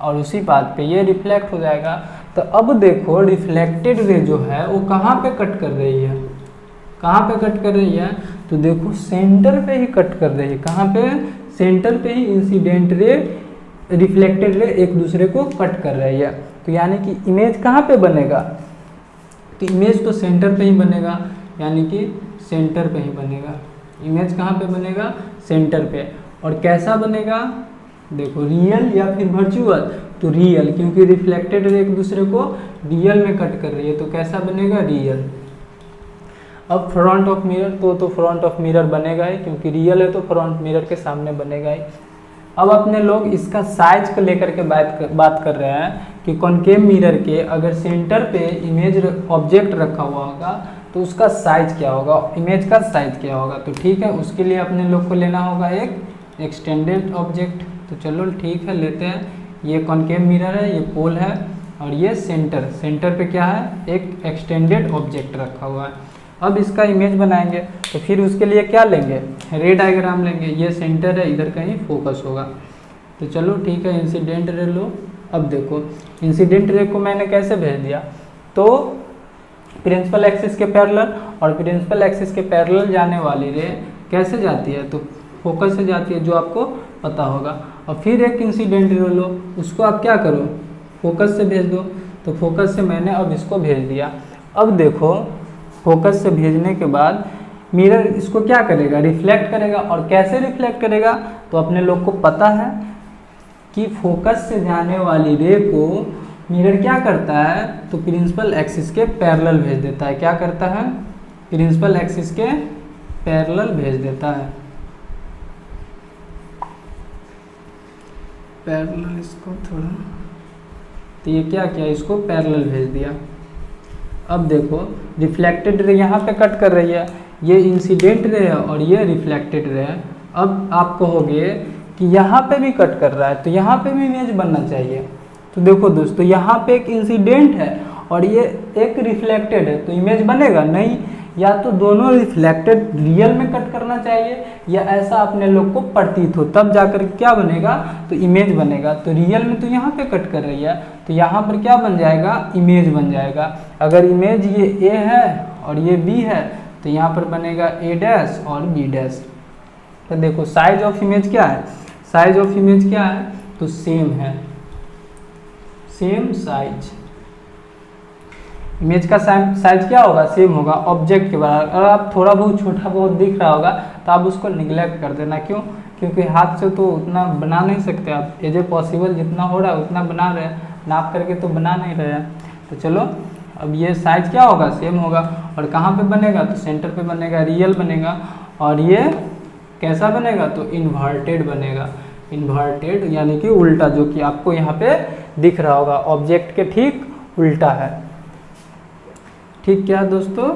और उसी पाथ पे ये रिफ्लेक्ट हो जाएगा। तो अब देखो रिफ्लेक्टेड रे जो है वो कहाँ पे कट कर रही है, कहाँ पे कट कर रही है, तो देखो सेंटर पे ही कट कर रही है। कहाँ पे, सेंटर पे ही इंसिडेंट रे रिफ्लेक्टेड रे एक दूसरे को कट कर रही है। तो यानी कि इमेज कहाँ पे बनेगा, तो इमेज तो सेंटर पे ही बनेगा, यानी कि सेंटर पे ही बनेगा। इमेज कहाँ पे बनेगा, सेंटर पे। और कैसा बनेगा, देखो रियल या फिर वर्चुअल, तो रियल, क्योंकि रिफ्लेक्टेड रे एक दूसरे को रियल में कट कर रही है, तो कैसा बनेगा, रियल। अब फ्रंट ऑफ मिरर, तो फ्रंट ऑफ मिरर बनेगा ही, क्योंकि रियल है तो फ्रंट मिरर के सामने बनेगा ही। अब अपने लोग इसका साइज को लेकर के बात कर रहे हैं कि कॉनकेव मिरर के अगर सेंटर पे इमेज ऑब्जेक्ट रखा हुआ होगा तो उसका साइज क्या होगा, इमेज का साइज क्या होगा। तो ठीक है, उसके लिए अपने लोग को लेना होगा एक एक्सटेंडेड ऑब्जेक्ट। तो चलो ठीक है, लेते हैं। ये कॉनकेव मिरर है, ये पोल है, और ये सेंटर पे क्या है, एक एक्सटेंडेड ऑब्जेक्ट रखा हुआ है। अब इसका इमेज बनाएंगे तो फिर उसके लिए क्या लेंगे, रे डायग्राम लेंगे। ये सेंटर है, इधर कहीं फोकस होगा। तो चलो ठीक है, इंसिडेंट रे लो। अब देखो इंसिडेंट रे को मैंने कैसे भेज दिया, तो प्रिंसिपल एक्सिस के पैरेलल, और प्रिंसिपल एक्सिस के पैरेलल जाने वाली रे कैसे जाती है, तो फोकस से जाती है, जो आपको पता होगा। और फिर एक इंसिडेंट रे लो, उसको आप क्या करो, फोकस से भेज दो। तो फोकस से मैंने अब इसको भेज दिया। अब देखो फोकस से भेजने के बाद मिरर इसको क्या करेगा, रिफ्लेक्ट करेगा। और कैसे रिफ्लेक्ट करेगा, तो अपने लोग को पता है कि फोकस से जाने वाली रे को मिरर क्या करता है, तो प्रिंसिपल एक्सिस के पैरेलल भेज देता है। क्या करता है, प्रिंसिपल एक्सिस के पैरेलल भेज देता है। पैरेलल इसको थोड़ा, तो ये क्या किया, इसको पैरेलल भेज दिया। अब देखो रिफ्लेक्टेड रे यहाँ पे कट कर रही है, ये इंसिडेंट रे है और ये रिफ्लेक्टेड रे है। अब आप कहोगे कि यहाँ पे भी कट कर रहा है, तो यहाँ पे भी इमेज बनना चाहिए। तो देखो दोस्तों, यहाँ पे एक इंसिडेंट है और ये एक रिफ्लेक्टेड है, तो इमेज बनेगा नहीं। या तो दोनों रिफ्लेक्टेड रियल में कट करना चाहिए, या ऐसा अपने लोग को प्रतीत हो, तब जाकर क्या बनेगा, तो इमेज बनेगा। तो रियल में तो यहाँ पे कट कर रही है, तो यहाँ पर क्या बन जाएगा, इमेज बन जाएगा। अगर इमेज ये ए है और ये बी है, तो यहाँ पर बनेगा ए डैश और बी डैश। तो देखो साइज ऑफ इमेज क्या है, साइज ऑफ इमेज क्या है, तो सेम है, सेम साइज। इमेज का साइज क्या होगा, सेम होगा ऑब्जेक्ट के बराबर। अगर आप थोड़ा बहुत छोटा बहुत दिख रहा होगा तो आप उसको निगलेक्ट कर देना। क्यों, क्योंकि हाथ से तो उतना बना नहीं सकते आप, एज ए पॉसिबल जितना हो रहा है उतना बना रहे हैं, नाप करके तो बना नहीं रहे हैं। तो चलो अब ये साइज क्या होगा, सेम होगा। और कहाँ पे बनेगा, तो सेंटर पे बनेगा, रियल बनेगा। और ये कैसा बनेगा, तो इन्वर्टेड बनेगा, इन्वर्टेड यानी कि उल्टा, जो कि आपको यहाँ पे दिख रहा होगा, ऑब्जेक्ट के ठीक उल्टा है। ठीक क्या दोस्तों,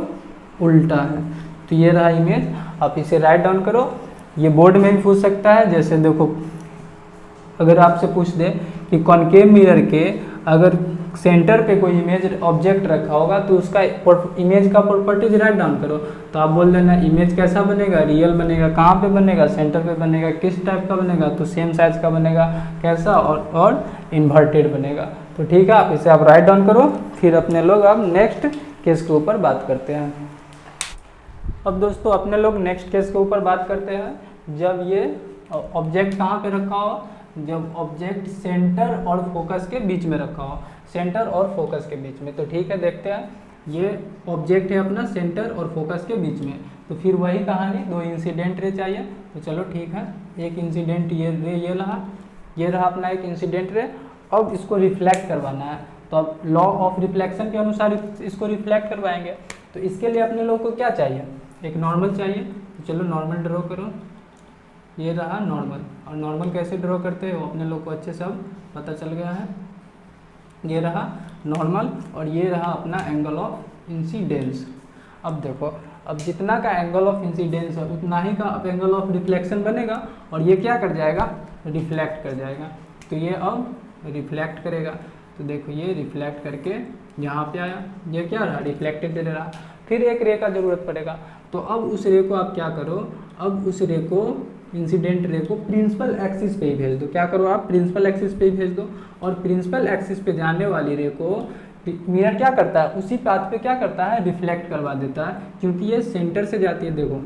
उल्टा है। तो ये रहा इमेज, आप इसे राइट डाउन करो। ये बोर्ड में भी पूछ सकता है, जैसे देखो अगर आपसे पूछ दे कि कॉनकेव मिरर के अगर सेंटर पे कोई इमेज ऑब्जेक्ट रखा होगा तो उसका इमेज का प्रॉपर्टीज राइट डाउन करो, तो आप बोल देना इमेज कैसा बनेगा, रियल बनेगा। कहाँ पे बनेगा, सेंटर पे बनेगा। किस टाइप का बनेगा, तो सेम साइज का बनेगा। कैसा, और इन्वर्टेड बनेगा। तो ठीक है, आप इसे आप राइट डाउन करो। फिर अपने लोग अब नेक्स्ट केस के ऊपर बात करते हैं। अब दोस्तों अपने लोग नेक्स्ट केस के ऊपर बात करते हैं। जब ये ऑब्जेक्ट कहाँ पे रखा हो, जब ऑब्जेक्ट सेंटर और फोकस के बीच में रखा हो, सेंटर और फोकस के बीच में। तो ठीक है, देखते हैं। ये ऑब्जेक्ट है अपना सेंटर और फोकस के बीच में, तो फिर वही कहानी, दो इंसिडेंट रे चाहिए। तो चलो ठीक है, एक इंसिडेंट ये रे ये रहा अपना एक इंसिडेंट रे। अब इसको रिफ्लेक्ट करवाना है, तो अब लॉ ऑफ रिफ्लेक्शन के अनुसार इसको रिफ्लेक्ट करवाएंगे। तो इसके लिए अपने लोग को क्या चाहिए, एक नॉर्मल चाहिए। तो चलो नॉर्मल ड्रॉ करो। ये रहा नॉर्मल, और नॉर्मल कैसे ड्रॉ करते हैं वो अपने लोग को अच्छे से अब पता चल गया है। ये रहा नॉर्मल, और ये रहा अपना एंगल ऑफ इंसिडेंस। अब देखो, अब जितना का एंगल ऑफ इंसिडेंस है उतना ही का अब एंगल ऑफ रिफ्लेक्शन बनेगा, और ये क्या कर जाएगा, रिफ्लेक्ट कर जाएगा। तो ये अब रिफ्लेक्ट करेगा। तो देखो ये रिफ्लेक्ट करके यहाँ पे आया, ये क्या रहा, रिफ्लेक्टेड रहा। फिर एक रे का जरूरत पड़ेगा, तो अब उस रे को आप क्या करो, अब उस रे को, इंसिडेंट रे को प्रिंसिपल एक्सिस पे ही भेज दो। क्या करो आप, प्रिंसिपल एक्सिस पे ही भेज दो। और प्रिंसिपल एक्सिस पे जाने वाली रे को मिरर क्या करता है, उसी पाथ पे क्या करता है, रिफ्लेक्ट करवा देता है। क्योंकि ये सेंटर से जाती है, देखो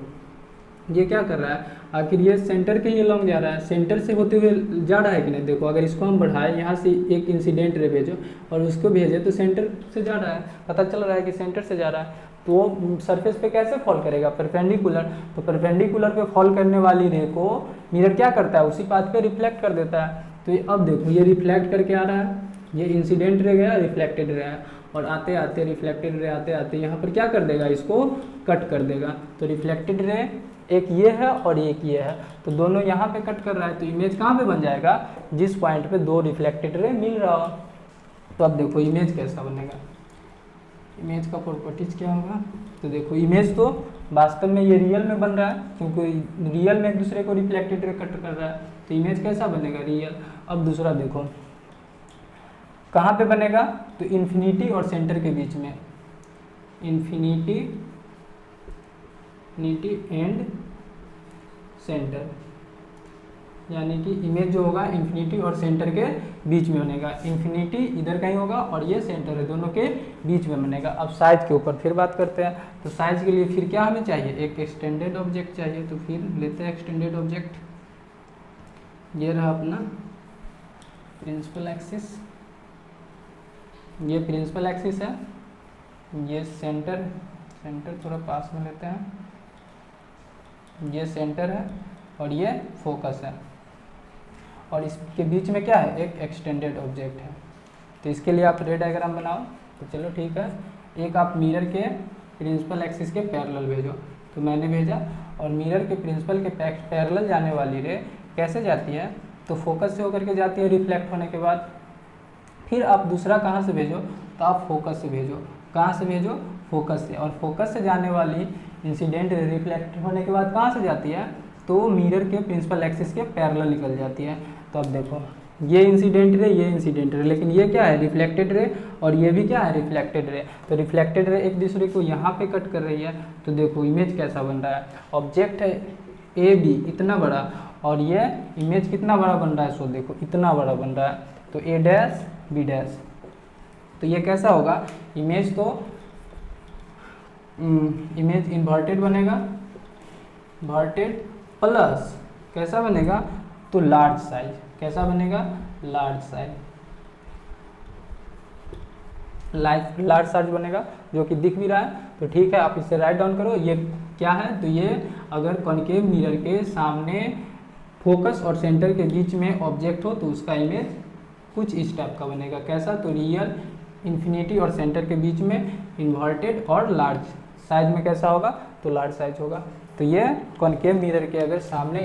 ये क्या कर रहा है, आखिर ये सेंटर के लिए लॉन्ग जा रहा है, सेंटर से होते हुए जा रहा है कि नहीं। देखो अगर इसको हम बढ़ाएं, यहाँ से एक इंसिडेंट रे भेजो और उसको भेजे, तो सेंटर से जा रहा है, पता चल रहा है कि सेंटर से जा रहा है। तो वो सरफेस पे कैसे फॉल करेगा, परपेंडिकुलर। तो परपेंडिकुलर पे फॉल करने वाली रे को मिरर क्या करता है, उसी पाथ पे रिफ्लेक्ट कर देता है। तो ये अब देखो ये रिफ्लेक्ट करके आ रहा है, ये इंसिडेंट रे गया, रिफ्लेक्टेड रे है, और आते आते रिफ्लेक्टेड रे आते आते यहाँ पर क्या कर देगा, इसको कट कर देगा। तो रिफ्लेक्टेड रे एक ये है और एक ये है, तो दोनों यहाँ पे कट कर रहा है, तो इमेज कहाँ पे बन जाएगा, जिस पॉइंट पे दो रिफ्लेक्टेड रे मिल रहा हो। तो अब देखो इमेज कैसा बनेगा, इमेज का प्रॉपर्टीज क्या होगा, तो देखो इमेज तो वास्तव में ये रियल में बन रहा है, क्योंकि रियल में एक दूसरे को रिफ्लेक्टेड रे कट कर रहा है, तो इमेज कैसा बनेगा, रियल। अब दूसरा देखो कहाँ पे बनेगा, तो इन्फिनिटी और सेंटर के बीच में, इन्फिनिटी एंड सेंटर, यानी कि इमेज जो होगा इन्फिनिटी और सेंटर के बीच में बनेगा, इन्फिनिटी इधर कहीं होगा और ये सेंटर है, दोनों के बीच में बनेगा। अब साइज के ऊपर फिर बात करते हैं, तो साइज के लिए फिर क्या हमें चाहिए, एक एक्सटेंडेड ऑब्जेक्ट चाहिए, तो फिर लेते हैं एक्सटेंडेड ऑब्जेक्ट। ये रहा अपना प्रिंसिपल एक्सिस, ये प्रिंसिपल एक्सिस है, ये सेंटर थोड़ा पास में लेते हैं, ये सेंटर है और ये फोकस है, और इसके बीच में क्या है, एक एक्सटेंडेड ऑब्जेक्ट है। तो इसके लिए आप रे डायग्राम बनाओ, तो चलो ठीक है, एक आप मिरर के प्रिंसिपल एक्सिस के पैरेलल भेजो, तो मैंने भेजा, और मिरर के प्रिंसिपल के पैरेलल जाने वाली रे कैसे जाती है, तो फोकस से होकर के जाती है रिफ्लेक्ट होने के बाद। फिर आप दूसरा कहाँ से भेजो, तो आप फोकस से भेजो, कहाँ से भेजो, फोकस से, और फोकस से जाने वाली इंसिडेंट रिफ्लेक्ट होने के बाद कहाँ से जाती है, तो मिरर के प्रिंसिपल एक्सिस के पैरेलल निकल जाती है। तो अब देखो ये इंसिडेंट रे, ये इंसिडेंट रे, लेकिन ये क्या है, रिफ्लेक्टेड रे, और ये भी क्या है, रिफ्लेक्टेड रे। तो रिफ्लेक्टेड रे एक दूसरे को यहाँ पे कट कर रही है, तो देखो इमेज कैसा बन रहा है, ऑब्जेक्ट है ए बी इतना बड़ा, और ये इमेज कितना बड़ा बन रहा है, सो देखो इतना बड़ा बन रहा है, तो ए डैश बी डैश, तो ये कैसा होगा, इमेज तो इमेज इन्वर्टेड बनेगा, इन्वर्टेड प्लस कैसा बनेगा, तो लार्ज साइज, कैसा बनेगा, लार्ज साइज, लार्ज साइज बनेगा, जो कि दिख भी रहा है। तो ठीक है, आप इसे राइट डाउन करो, ये क्या है, तो ये अगर कॉन्केव मिरर के सामने फोकस और सेंटर के बीच में ऑब्जेक्ट हो, तो उसका इमेज कुछ इस टाइप का बनेगा, कैसा, तो रियल, इन्फिनिटी और सेंटर के बीच में इन्वर्टेड, और लार्ज साइज में कैसा होगा, तो लार्ज साइज होगा। तो ये कॉन्केव मिरर के अगर सामने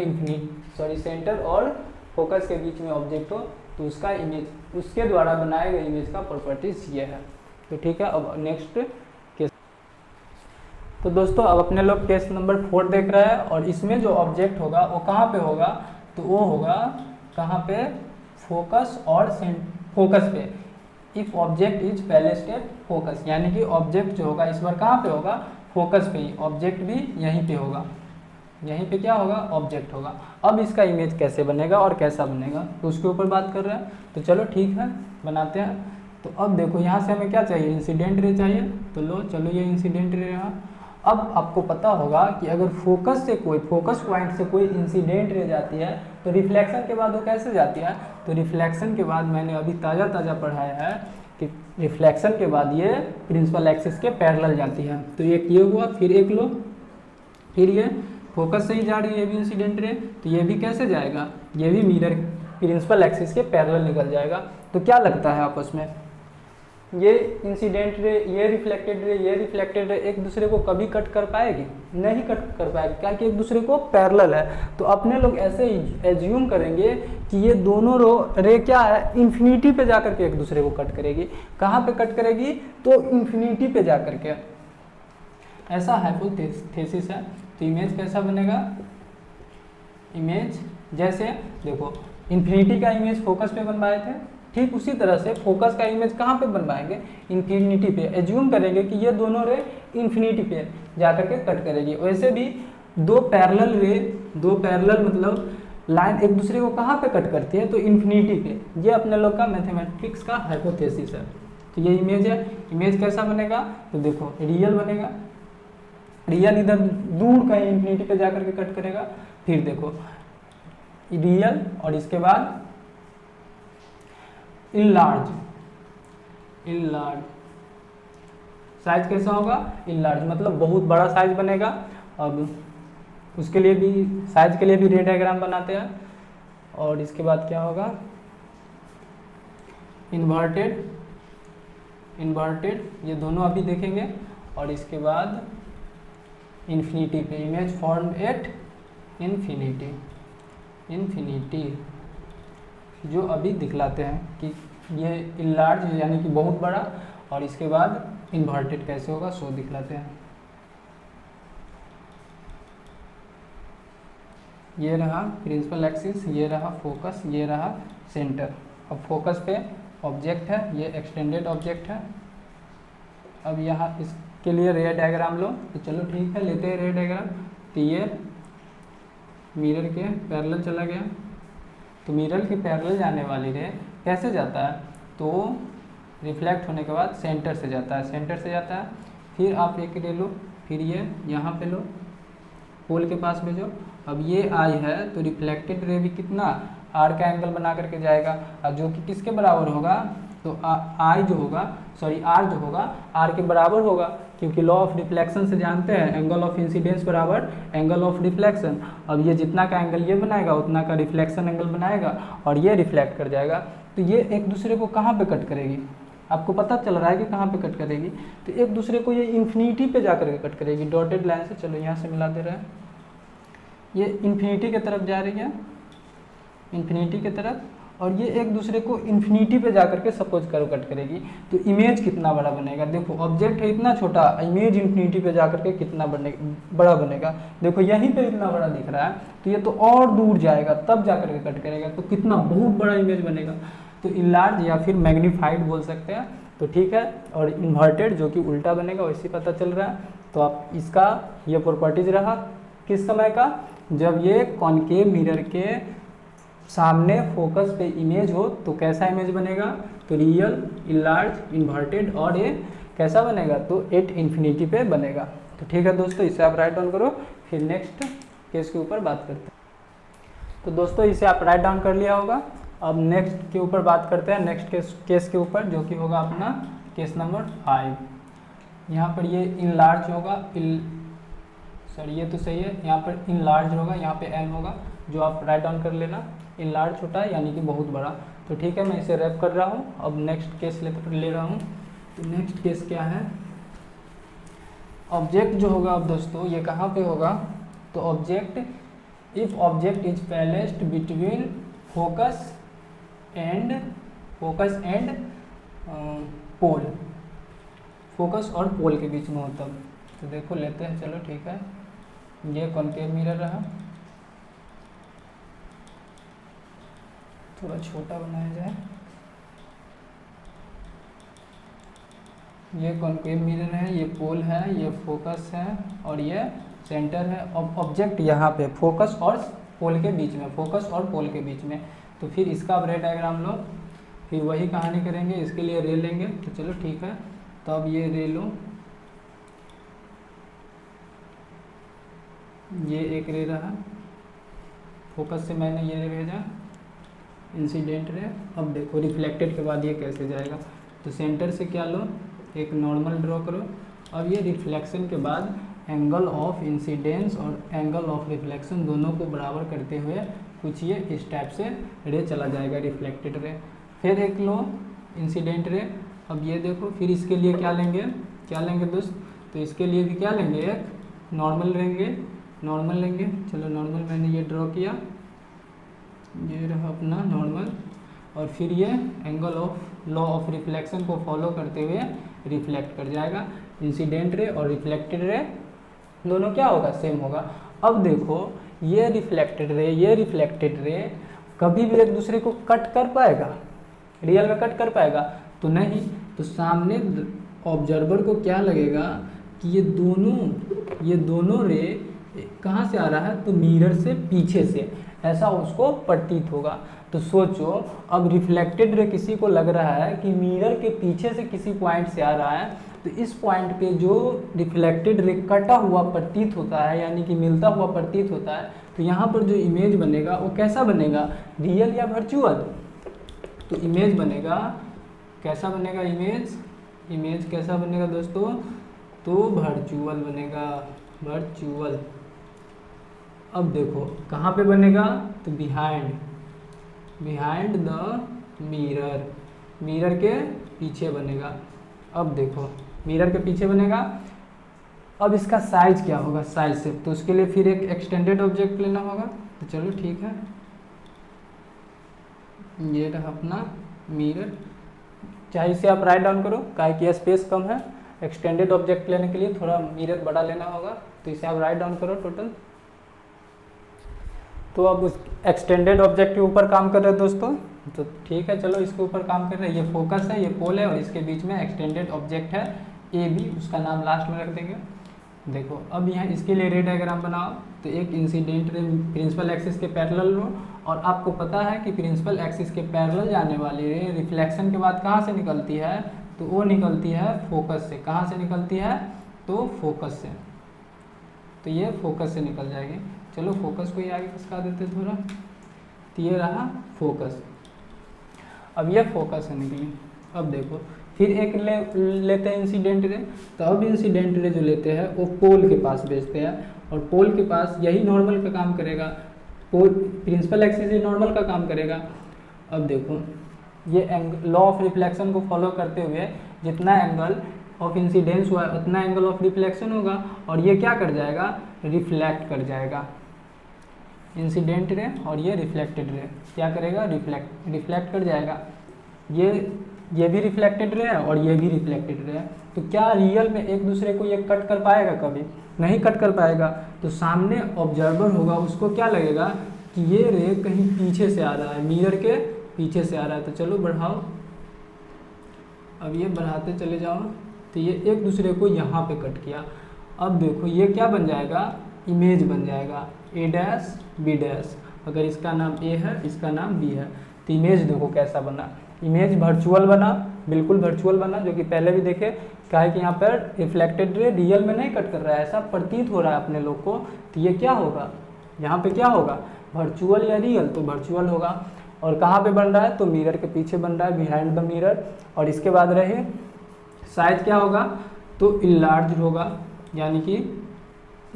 सेंटर और फोकस के बीच में ऑब्जेक्ट हो, तो उसका इमेज, उसके द्वारा बनाए गए इमेज का प्रॉपर्टीज ये है। तो ठीक है, अब नेक्स्ट केस। तो दोस्तों अब अपने लोग केस नंबर 4 देख रहे हैं, और इसमें जो ऑब्जेक्ट होगा वो कहाँ पे होगा, तो वो होगा कहाँ पे, फोकस और फोकस पे। If object is placed at focus, यानी कि ऑब्जेक्ट जो होगा इस बार कहाँ पे होगा, फोकस पे ही, ऑब्जेक्ट भी यहीं पे होगा, यहीं पे क्या होगा, ऑब्जेक्ट होगा। अब इसका इमेज कैसे बनेगा और कैसा बनेगा, तो उसके ऊपर बात कर रहे हैं, तो चलो ठीक है बनाते हैं। तो अब देखो यहाँ से हमें क्या चाहिए, इंसिडेंट रे चाहिए, तो लो चलो ये इंसिडेंट रे रहा। अब आपको पता होगा कि अगर फोकस से कोई, फोकस पॉइंट से कोई इंसिडेंट रे जाती है, तो रिफ्लेक्शन के बाद वो कैसे जाती है, तो रिफ्लेक्शन के बाद मैंने अभी ताज़ा पढ़ाया है कि रिफ्लेक्शन के बाद ये प्रिंसिपल एक्सिस के पैरेलल जाती है। तो एक ये हुआ, फिर एक लो, फिर ये फोकस से ही जा रही है, ये भी इंसिडेंट रे, तो ये भी कैसे जाएगा, ये भी मिरर प्रिंसिपल एक्सिस के पैरेलल निकल जाएगा। तो क्या लगता है आपस में, ये इंसिडेंट रे, ये रिफ्लेक्टेड रे एक दूसरे को कभी कट कर पाएगी, नहीं कट कर पाएगी, क्या कि एक दूसरे को पैरेलल है। तो अपने लोग ऐसे ही एज्यूम करेंगे कि ये दोनों रे क्या है, इन्फिनिटी पे जाकर के एक दूसरे को कट करेगी। कहाँ पे कट करेगी, तो इन्फिनिटी पे जाकर के, ऐसा हाइपोथेसिस है। तो इमेज कैसा बनेगा, इमेज जैसे देखो इन्फिनिटी का इमेज फोकस पे बनवाए थे, ठीक उसी तरह से फोकस का इमेज कहाँ पे बनवाएंगे, इन्फिनिटी पे। एज्यूम करेंगे कि ये दोनों रे इन्फिनिटी पे जाकर के कट करेगी। वैसे भी दो पैरेलल मतलब लाइन एक दूसरे को कहाँ पे कट करती है, तो इन्फिनिटी पे। ये अपने लोग का मैथमेटिक्स का हाइपोथेसिस है। तो ये इमेज है, इमेज कैसा बनेगा, तो देखो रियल बनेगा, रियल इधर दूर कहीं इन्फिनिटी पे जाकर के कट करेगा। फिर देखो रियल, और इसके बाद इनलार्ज, साइज कैसा होगा, इनलार्ज मतलब बहुत बड़ा साइज बनेगा। अब उसके लिए भी, साइज के लिए भी रे डायग्राम बनाते हैं। और इसके बाद क्या होगा, इन्वर्टेड, ये दोनों अभी देखेंगे। और इसके बाद इन्फिनिटी पे, image form at infinity, infinity जो अभी दिखलाते हैं कि ये इनलार्ज यानी कि बहुत बड़ा, और इसके बाद इन्वर्टेड कैसे होगा सो दिखलाते हैं। ये रहा प्रिंसिपल एक्सिस, ये रहा फोकस, ये रहा सेंटर। अब फोकस पे ऑब्जेक्ट है, ये एक्सटेंडेड ऑब्जेक्ट है। अब यहाँ इसके लिए रे डायग्राम लो, तो चलो ठीक है लेते हैं रे डायग्राम। तो ये मिरर के पैरेलल चला गया, तो मिरर के पैरेलल जाने वाली रे कैसे जाता है, तो रिफ्लेक्ट होने के बाद सेंटर से जाता है, सेंटर से जाता है। फिर आप एक रे लो, फिर ये यहाँ पे लो, पोल के पास भेजो। अब ये आई है तो रिफ्लेक्टेड रे भी कितना आर का एंगल बना करके जाएगा, और जो कि किसके बराबर होगा, तो आई जो होगा सॉरी आर जो होगा आर के बराबर होगा, क्योंकि लॉ ऑफ रिफ्लेक्शन से जानते हैं एंगल ऑफ इंसिडेंस बराबर एंगल ऑफ रिफ्लेक्शन। अब ये जितना का एंगल ये बनाएगा उतना का रिफ्लेक्शन एंगल बनाएगा, और ये रिफ्लेक्ट कर जाएगा। तो ये एक दूसरे को कहाँ पे कट करेगी, आपको पता चल रहा है कि कहाँ पे कट करेगी, तो एक दूसरे को ये इन्फिनिटी पे जा करके कट करेगी डॉटेड लाइन से। चलो यहाँ से मिला दे रहे हैं, ये इन्फिनिटी की तरफ जा रही है, इन्फिनिटी की तरफ, और ये एक दूसरे को इन्फिनिटी पे जा करके सपोज करो कट करेगी। तो इमेज कितना बड़ा बनेगा, देखो ऑब्जेक्ट है इतना छोटा, इमेज इन्फिनिटी पे जा करके कितना बड़ा बनेगा। देखो यहीं पे इतना बड़ा दिख रहा है, तो ये तो और दूर जाएगा तब जा करके कट करेगा, तो कितना बहुत बड़ा इमेज बनेगा। तो इनलार्ज या फिर मैग्नीफाइड बोल सकते हैं, तो ठीक है। और इन्वर्टेड जो कि उल्टा बनेगा वैसे पता चल रहा है। तो आप इसका ये प्रॉपर्टीज रहा किस समय का, जब ये कॉनकेव मिरर के सामने फोकस पे इमेज हो तो कैसा इमेज बनेगा, तो रियल, इनलार्ज, इन्वर्टेड, और ये कैसा बनेगा, तो एट इन्फिनिटी पे बनेगा। तो ठीक है दोस्तों, इसे आप राइट डाउन करो, फिर नेक्स्ट केस के ऊपर बात करते हैं। तो दोस्तों इसे आप राइट डाउन कर लिया होगा। अब नेक्स्ट के ऊपर बात करते हैं, नेक्स्ट केस के ऊपर, जो कि होगा अपना केस नंबर 5। यहाँ पर ये इनलार्ज होगा, सॉरी ये तो सही है, यहाँ पर इनलार्ज होगा, यहाँ पे एन होगा, जो आप राइट डाउन कर लेना। इनलार्ज छोटा है यानी कि बहुत बड़ा। तो ठीक है, मैं इसे रैप कर रहा हूँ। अब नेक्स्ट केस ले रहा हूँ। तो नेक्स्ट केस क्या है, ऑब्जेक्ट जो होगा अब दोस्तों ये कहाँ पे होगा, तो object, if object is placed between focus and pole, focus और पोल के बीच में हो तब। तो देखो लेते हैं, चलो ठीक है, ये कॉनकेव मिरर रहा, थोड़ा छोटा बनाया जाए। ये कॉनकेव मिरर है, ये पोल है, ये फोकस है, और ये सेंटर है। अब ऑब्जेक्ट यहाँ पे फोकस और पोल के बीच में, फोकस और पोल के बीच में। तो फिर इसका अब रे डायग्राम लो, फिर वही कहानी करेंगे, इसके लिए रे लेंगे। तो चलो ठीक है, तो अब ये रे लो, ये एक रे रहा, फोकस से मैंने ये रे भेजा, इंसिडेंट रे। अब देखो रिफ्लेक्टेड के बाद ये कैसे जाएगा, तो सेंटर से क्या लो, एक नॉर्मल ड्रॉ करो। अब ये रिफ्लेक्शन के बाद एंगल ऑफ इंसिडेंस और एंगल ऑफ रिफ्लेक्शन दोनों को बराबर करते हुए कुछ ये इस टाइप से रे चला जाएगा, रिफ्लेक्टेड रे। फिर एक लो इंसिडेंट रे। अब ये देखो, फिर इसके लिए क्या लेंगे दोस्त, तो इसके लिए भी क्या लेंगे, एक नॉर्मल लेंगे, चलो नॉर्मल मैंने ये ड्रॉ किया, ये रहा अपना नॉर्मल। और फिर ये angle of law of reflection को फॉलो करते हुए रिफ्लेक्ट कर जाएगा। इंसिडेंट रे और रिफ्लेक्टेड रे दोनों क्या होगा, सेम होगा। अब देखो ये रिफ्लेक्टेड रे कभी भी एक दूसरे को कट कर पाएगा, रियल में कट कर पाएगा तो नहीं। तो सामने ऑब्जर्वर को क्या लगेगा कि ये दोनों रे कहाँ से आ रहा है, तो मिरर से पीछे से, ऐसा उसको प्रतीत होगा। तो सोचो अब रिफ्लेक्टेड रे किसी को लग रहा है कि मिरर के पीछे से किसी पॉइंट से आ रहा है, तो इस पॉइंट पे जो रिफ्लेक्टेड रे कटा हुआ प्रतीत होता है, यानी कि मिलता हुआ प्रतीत होता है, तो यहाँ पर जो इमेज बनेगा वो कैसा बनेगा, रियल या वर्चुअल। तो इमेज बनेगा, कैसा बनेगा इमेज कैसा बनेगा दोस्तों, तो वर्चुअल बनेगा, वर्चुअल। अब देखो कहाँ पे बनेगा, तो बिहाइंड द मिरर के पीछे बनेगा। अब देखो मिरर के पीछे बनेगा, अब इसका साइज क्या होगा, साइज से, तो उसके लिए फिर एक एक्सटेंडेड ऑब्जेक्ट लेना होगा। तो चलो ठीक है, ये रहा अपना मिरर, चाहे इसे आप राइट डाउन करो, काहे कि स्पेस कम है, एक्सटेंडेड ऑब्जेक्ट लेने के लिए थोड़ा मिरर बड़ा लेना होगा, तो इसे आप राइट डाउन करो टोटल। तो अब उस एक्सटेंडेड ऑब्जेक्ट के ऊपर काम कर रहे हैं दोस्तों, तो ठीक है चलो इसके ऊपर काम कर रहे हैं। ये फोकस है, ये पोल है, और इसके बीच में एक्सटेंडेड ऑब्जेक्ट है ए बी, उसका नाम लास्ट में रख देंगे। देखो अब यहाँ इसके लिए रे डायग्राम बनाओ, तो एक इंसिडेंट रे प्रिंसिपल एक्सिस के पैरेलल लो, और आपको पता है कि प्रिंसिपल एक्सिस के पैरेलल जाने वाली रे रिफ्लेक्शन के बाद कहाँ से निकलती है, तो वो निकलती है फोकस से। कहाँ से निकलती है, तो फोकस से, तो ये फोकस से निकल जाएगी। चलो फोकस को ही आगे खिसका देते थोड़ा, तो ये रहा फोकस। अब ये फोकस से निकली। अब देखो फिर एक लेते हैं इंसिडेंट रे, तो अब इंसिडेंट रे जो लेते हैं वो पोल के पास भेजते हैं, और पोल के पास यही नॉर्मल का काम करेगा, पोल प्रिंसिपल एक्सिस ही नॉर्मल का काम करेगा। अब देखो ये लॉ ऑफ रिफ्लेक्शन को फॉलो करते हुए जितना एंगल ऑफ इंसिडेंस हुआ है उतना एंगल ऑफ रिफ्लेक्शन होगा, और ये क्या कर जाएगा, रिफ्लेक्ट कर जाएगा। इंसिडेंट रे और ये रिफ्लेक्टेड रे क्या करेगा, रिफ्लेक्ट कर जाएगा। ये भी रिफ्लेक्टेड रे है और ये भी रिफ्लेक्टेड रे है, तो क्या रियल में एक दूसरे को ये कट कर पाएगा, कभी नहीं कट कर पाएगा। तो सामने ऑब्जर्वर होगा, उसको क्या लगेगा कि ये रे कहीं पीछे से आ रहा है, मिरर के पीछे से आ रहा है। तो चलो बढ़ाओ, अब ये बढ़ाते चले जाओ, तो ये एक दूसरे को यहाँ पे कट किया। अब देखो ये क्या बन जाएगा, इमेज बन जाएगा ए डैश बी डैश। अगर इसका नाम ए है, इसका नाम बी है, तो इमेज देखो कैसा बना, इमेज वर्चुअल बना, बिल्कुल वर्चुअल बना, जो कि पहले भी देखे। क्या है कि यहाँ पर रिफ्लेक्टेड रे रियल में नहीं कट कर रहा है, ऐसा प्रतीत हो रहा है अपने लोग को, तो ये क्या होगा, यहाँ पे क्या होगा, वर्चुअल या रियल, तो वर्चुअल होगा। और कहाँ पे बन रहा है, तो मिरर के पीछे बन रहा है, बिहाइंड द मिरर। और इसके बाद रहे साइज क्या होगा, तो इनलार्ज होगा, यानी कि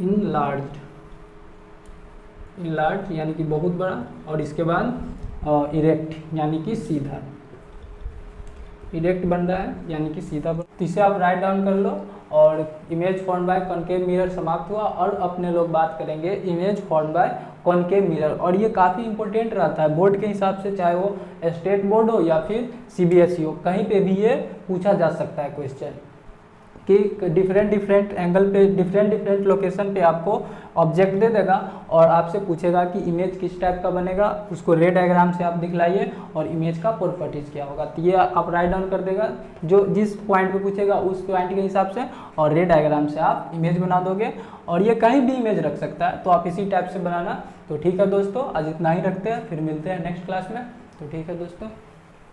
इनलार्ज यानी कि बहुत बड़ा। और इसके बाद इरेक्ट यानी कि सीधा, इरेक्ट बन रहा है यानी कि सीधा। तो इसे आप राइट डाउन कर लो, और image form by concave mirror समाप्त हुआ। और अपने लोग बात करेंगे image form by concave mirror, और ये काफ़ी इंपॉर्टेंट रहता है बोर्ड के हिसाब से, चाहे वो स्टेट बोर्ड हो या फिर सीबीएसई हो, कहीं पे भी ये पूछा जा सकता है क्वेश्चन कि डिफरेंट एंगल पे डिफरेंट लोकेशन पे आपको ऑब्जेक्ट दे देगा, और आपसे पूछेगा कि इमेज किस टाइप का बनेगा, उसको रे डायग्राम से आप दिखलाइए, और इमेज का प्रॉपर्टीज क्या होगा। तो ये आप राइट डाउन कर देगा, जो जिस पॉइंट पे पूछेगा उस पॉइंट के हिसाब से, और रे डायग्राम से आप इमेज बना दोगे। और ये कहीं भी इमेज रख सकता है, तो आप इसी टाइप से बनाना। तो ठीक है दोस्तों, आज इतना ही रखते हैं, फिर मिलते हैं नेक्स्ट क्लास में। तो ठीक है दोस्तों।